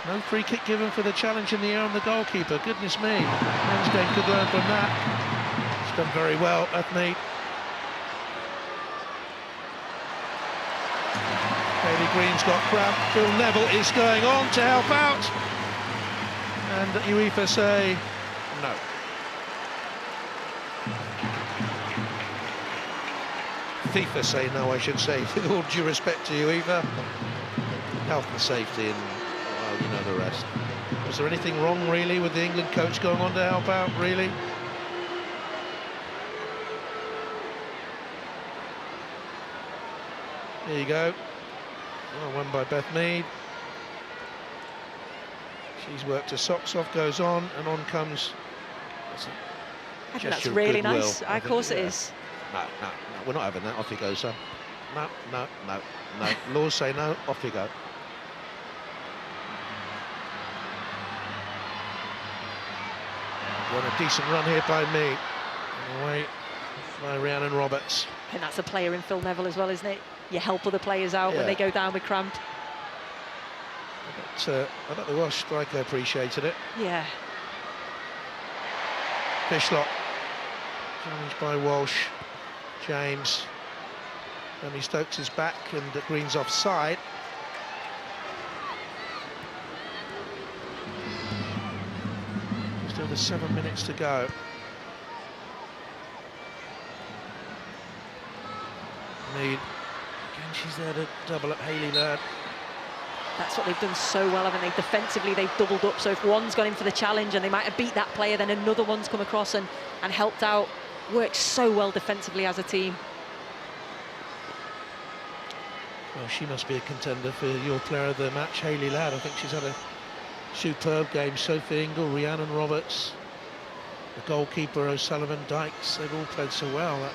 No free kick given for the challenge in the air on the goalkeeper. Goodness me. Men's game could learn from that. She's done very well, Beth Mead. Hayley Green's got cramp. Phil Neville is going on to help out. And UEFA say no. FIFA say no, I should say, with all due respect to UEFA. Health and safety and, well, you know the rest. Was there anything wrong, really, with the England coach going on to help out, really? There you go. Well, won by Beth Mead. She's worked her socks off, goes on, and on comes... I think that's really nice. Of course it is. No, we're not having that. Off you go, son. No. Laws say no, off you go. What a decent run here by Mead. Away by Rhiannon Roberts. And that's a player in Phil Neville as well, isn't it? You help other players out when they go down with cramp. But I bet the Welsh striker appreciated it. Yeah. Fishlock. Challenged by Walsh. James. Danny Stokes is back and Green's offside. Just over 7 minutes to go. Mead. Again, she's there to double up Hayley Ladd. That's what they've done so well, haven't they? Defensively, they've doubled up. So if one's gone in for the challenge and they might have beat that player, then another one's come across and helped out. Works so well defensively as a team. Well, she must be a contender for your player of the match, Hayley Ladd. I think she's had a superb game. Sophie Ingle, Rhiannon Roberts, the goalkeeper O'Sullivan, Dykes, they've all played so well. That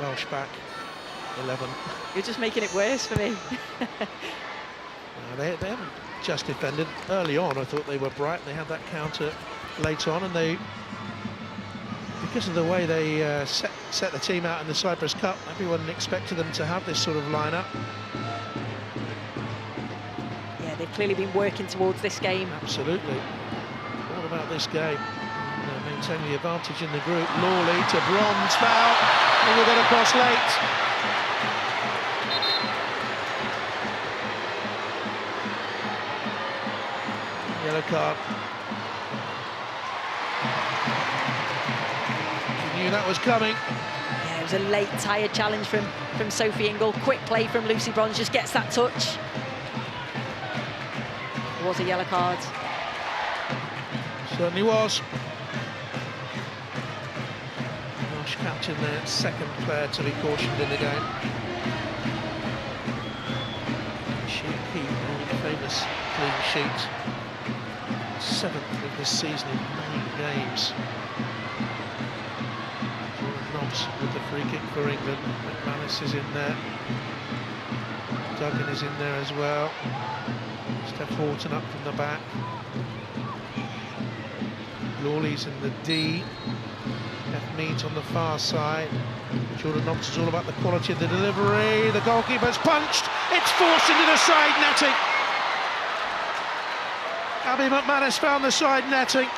Welsh back 11. You're just making it worse for me. They haven't just defended. Early on, I thought they were bright. They had that counter late on, and they, because of the way they set the team out in the Cyprus Cup, everyone expected them to have this sort of lineup. Yeah, they've clearly been working towards this game. Absolutely. All about this game. And, maintain the advantage in the group. Lawley to Bronze, foul, and we've got a cross late. Yellow card. She knew that was coming. Yeah, it was a late, tired challenge from Sophie Ingle. Quick play from Lucy Bronze, just gets that touch. It was a yellow card. Certainly was. captain, their second player to be cautioned in the game. She keep a famous clean sheet. 7th of this season in 9 games. Knobs with the free kick for England. McManus is in there. Duggan is in there as well. Steph Horton up from the back. Lawley's in the D. F. Meads on the far side. Jordan Knox is all about the quality of the delivery. The goalkeeper's punched. It's forced into the side netting. Abby McManus found the side netting.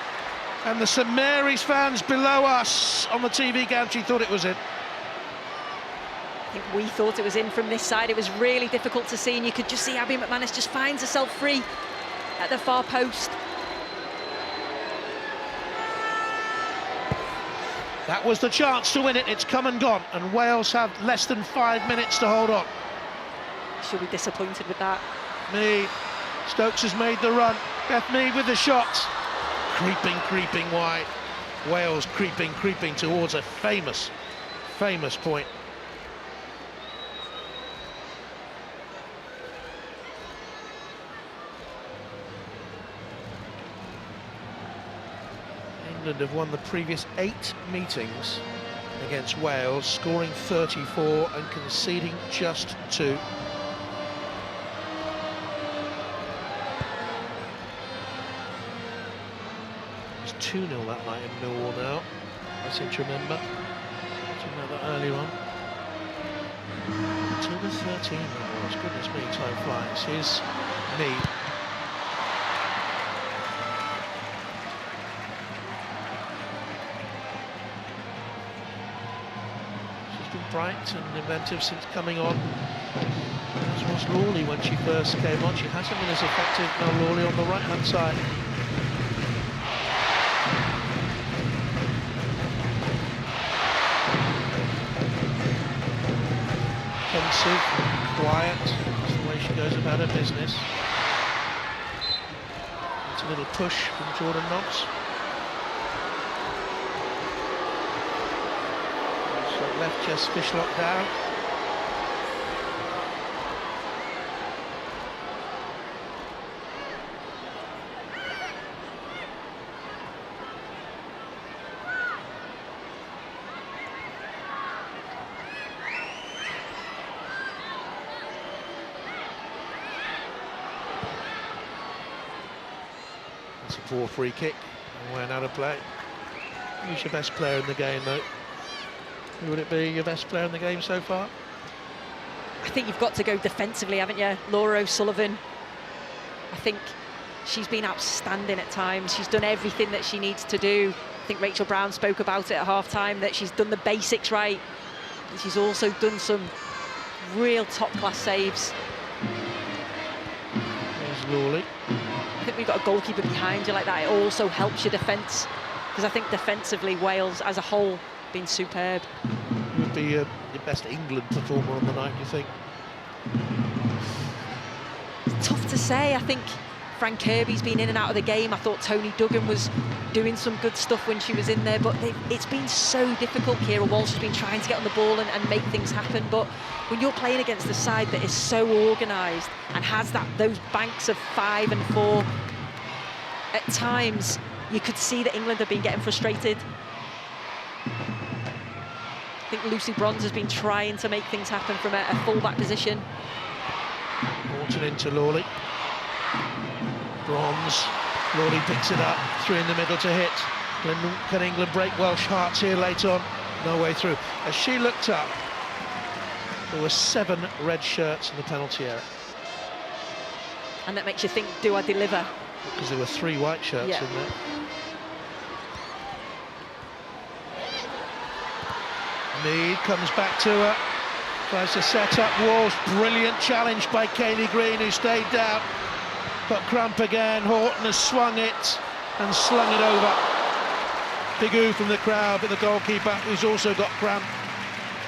And the St Mary's fans below us on the TV gantry thought it was in. I think we thought it was in from this side. It was really difficult to see, and you could just see Abby McManus just finds herself free at the far post. That was the chance to win it. It's come and gone, and Wales have less than 5 minutes to hold on. She'll be disappointed with that. Mead. Stokes has made the run. Beth Mead with the shot. Creeping wide. Wales creeping towards a famous point. England have won the previous 8 meetings against Wales, scoring 34 and conceding just 2. It was 2-0 that night in Millwall now, I seem to remember. That earlier on. October 13 that was. Goodness me, time flies. Here's Mead. Bright and inventive since coming on, as was Lawley when she first came on. She hasn't been as effective now, Lawley on the right hand side. Pensive, quiet, that's the way she goes about her business. It's a little push from Jordan Knox. Left just fishlock down. That's a poor free kick and went out of play. Who's your best player in the game, though? Who would it be, your best player in the game so far? I think you've got to go defensively, haven't you? Laura O'Sullivan. I think she's been outstanding at times. She's done everything that she needs to do. I think Rachel Brown spoke about it at half-time, that she's done the basics right. And she's also done some real top-class saves. There's Lawley. I think we've got a goalkeeper behind you like that. It also helps your defence, because I think defensively Wales as a whole been superb. Who would be your best England performer on the night, do you think? It's tough to say. I think Fran Kirby's been in and out of the game. I thought Tony Duggan was doing some good stuff when she was in there, but it's been so difficult. Keira Walsh has been trying to get on the ball and make things happen, but when you're playing against a side that is so organised and has those banks of 5 and 4, at times you could see that England have been getting frustrated. I think Lucy Bronze has been trying to make things happen from a full-back position. Horton into Lawley. Bronze. Lawley picks it up, through in the middle to hit. Can England break Welsh hearts here late on? No way through. As she looked up, there were 7 red shirts in the penalty area. And that makes you think, do I deliver? Because there were 3 white shirts in there. Mead comes back to her, tries to set up Walsh. Brilliant challenge by Kayleigh Green, who stayed down. Got cramp again. Horton has swung it and slung it over. Big ooh from the crowd, but the goalkeeper, who's also got cramp,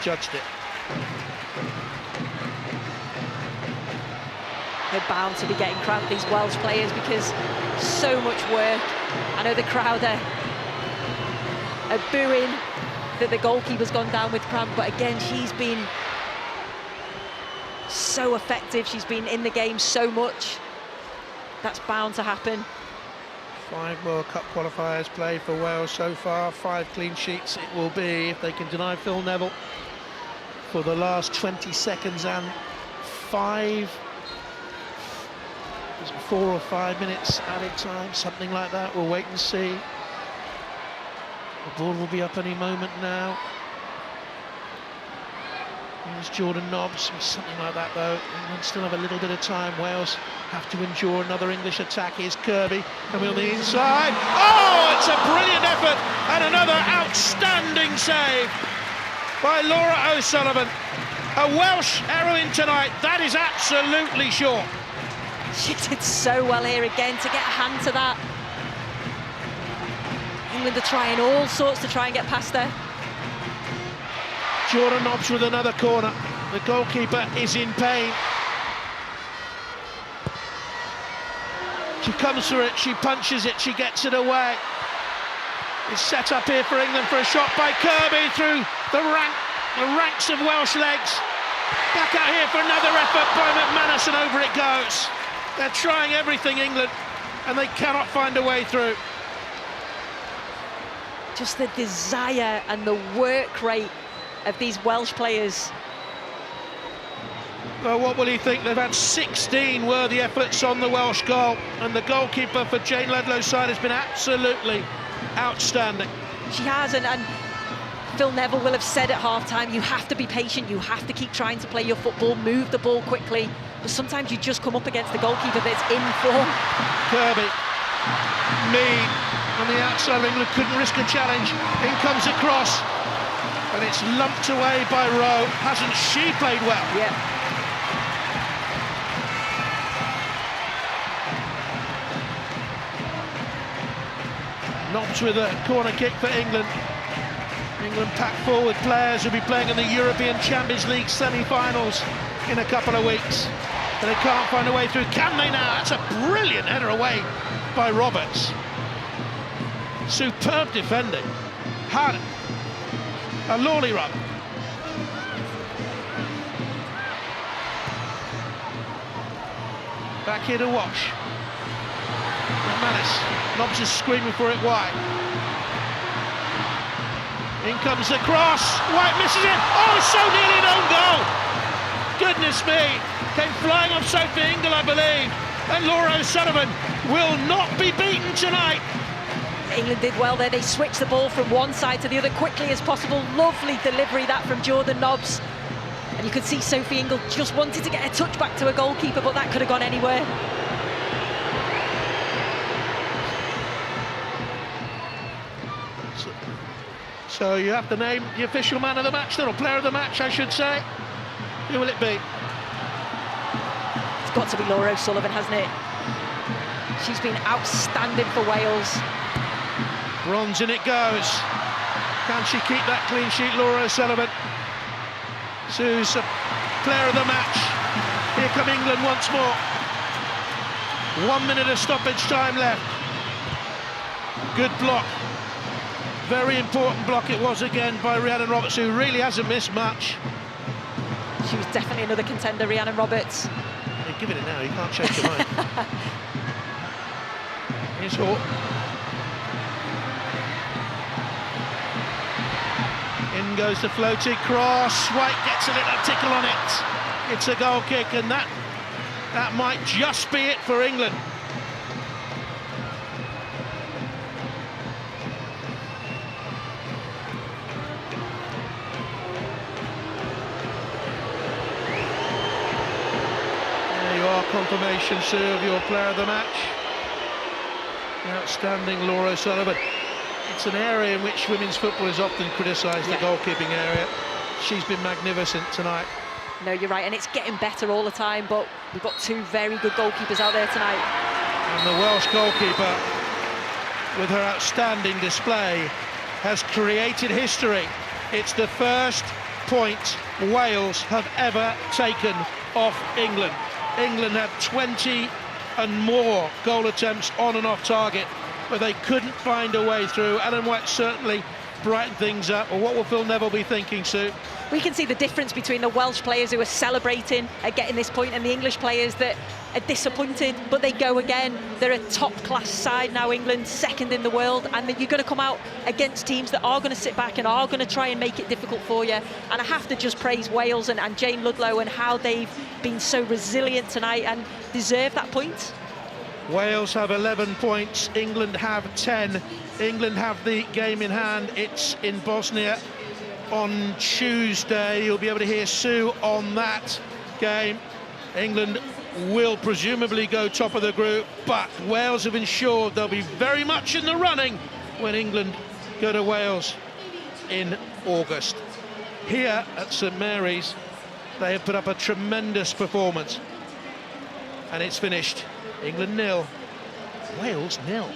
judged it. They're bound to be getting cramp, these Welsh players, because so much work. I know the crowd are booing. that the goalkeeper's gone down with cramp, but again, she's been so effective. She's been in the game so much. That's bound to happen. 5 World Cup qualifiers played for Wales so far, 5 clean sheets it will be if they can deny Phil Neville for the last 20 seconds and 4 or 5 minutes added time, something like that. We'll wait and see. The ball will be up any moment now. Here's Jordan Nobbs, something like that though. England still have a little bit of time. Wales have to endure another English attack. Here's Kirby coming on the inside. Oh, it's a brilliant effort and another outstanding save by Laura O'Sullivan. A Welsh heroine tonight, that is absolutely sure. She did so well here again to get a hand to that. England are trying all sorts to try and get past her. Jordan Nobbs with another corner. The goalkeeper is in pain. She comes for it, she punches it, she gets it away. It's set up here for England for a shot by Kirby through the ranks of Welsh legs. Back out here for another effort by McManus, and over it goes. They're trying everything, England, and they cannot find a way through. Just the desire and the work rate of these Welsh players. Well, what will you think? They've had 16 worthy efforts on the Welsh goal, and the goalkeeper for Jayne Ludlow's side has been absolutely outstanding. She has, and Phil Neville will have said at half-time, you have to be patient, you have to keep trying to play your football, move the ball quickly, but sometimes you just come up against the goalkeeper that's in form. Kirby, Mead on the outside of England, couldn't risk a challenge. In comes a cross, and it's lumped away by Rowe. Hasn't she played well? Yeah. Nobbs with a corner kick for England. England pack forward players who'll be playing in the European Champions League semi-finals in a couple of weeks. But they can't find a way through. Can they now? That's a brilliant header away by Roberts. Superb defending. Had a lolly run. Back here to Wash. McManus. Nobbs is screaming for it wide. In comes the cross. White misses it. Oh, so nearly an own goal. Goodness me. Came flying off Sophie Ingle, I believe. And Laura O'Sullivan will not be beaten tonight. England did well there. They switched the ball from one side to the other quickly as possible. Lovely delivery that from Jordan Nobbs. And you could see Sophie Ingle just wanted to get a touch back to a goalkeeper, but that could have gone anywhere. So you have to name the official man of the match, then, or player of the match, I should say. Who will it be? It's got to be Laura O'Sullivan, hasn't it? She's been outstanding for Wales. Bronze in it goes. Can she keep that clean sheet, Laura O'Sullivan? Sue's a player of the match. Here come England once more. 1 minute of stoppage time left. Good block. Very important block it was again by Rhiannon Roberts, who really hasn't missed much. She was definitely another contender, Rhiannon Roberts. You're giving it now, you can't change your mind. Here's Hawke. In goes the floating cross. White gets a little tickle on it. It's a goal kick, and that might just be it for England. Confirmation, Sue, of your player of the match. The outstanding Laura O'Sullivan. It's an area in which women's football is often criticised, the goalkeeping area. She's been magnificent tonight. No, you're right, and it's getting better all the time, but we've got 2 very good goalkeepers out there tonight. And the Welsh goalkeeper, with her outstanding display, has created history. It's the first point Wales have ever taken off England. England had 20 and more goal attempts on and off target, but they couldn't find a way through. Ellen White certainly brighten things up, or what will Phil Neville be thinking, Sue? We can see the difference between the Welsh players who are celebrating at getting this point and the English players that are disappointed, but they go again. They're a top-class side now, England, second in the world, and you're going to come out against teams that are going to sit back and are going to try and make it difficult for you. And I have to just praise Wales and Jayne Ludlow and how they've been so resilient tonight and deserve that point. Wales have 11 points, England have 10. England have the game in hand. It's in Bosnia on Tuesday. You'll be able to hear Sue on that game. England will presumably go top of the group, but Wales have ensured they'll be very much in the running when England go to Wales in August. Here at St Mary's, they have put up a tremendous performance, and it's finished England 0, Wales 0.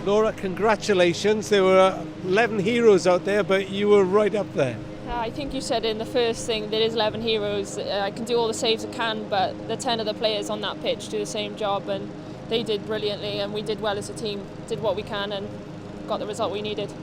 Laura, congratulations. There were 11 heroes out there, but you were right up there. I think you said in the first thing, there is 11 heroes. I can do all the saves I can, but the 10 other players on that pitch do the same job, and they did brilliantly, and we did well as a team, did what we can and got the result we needed.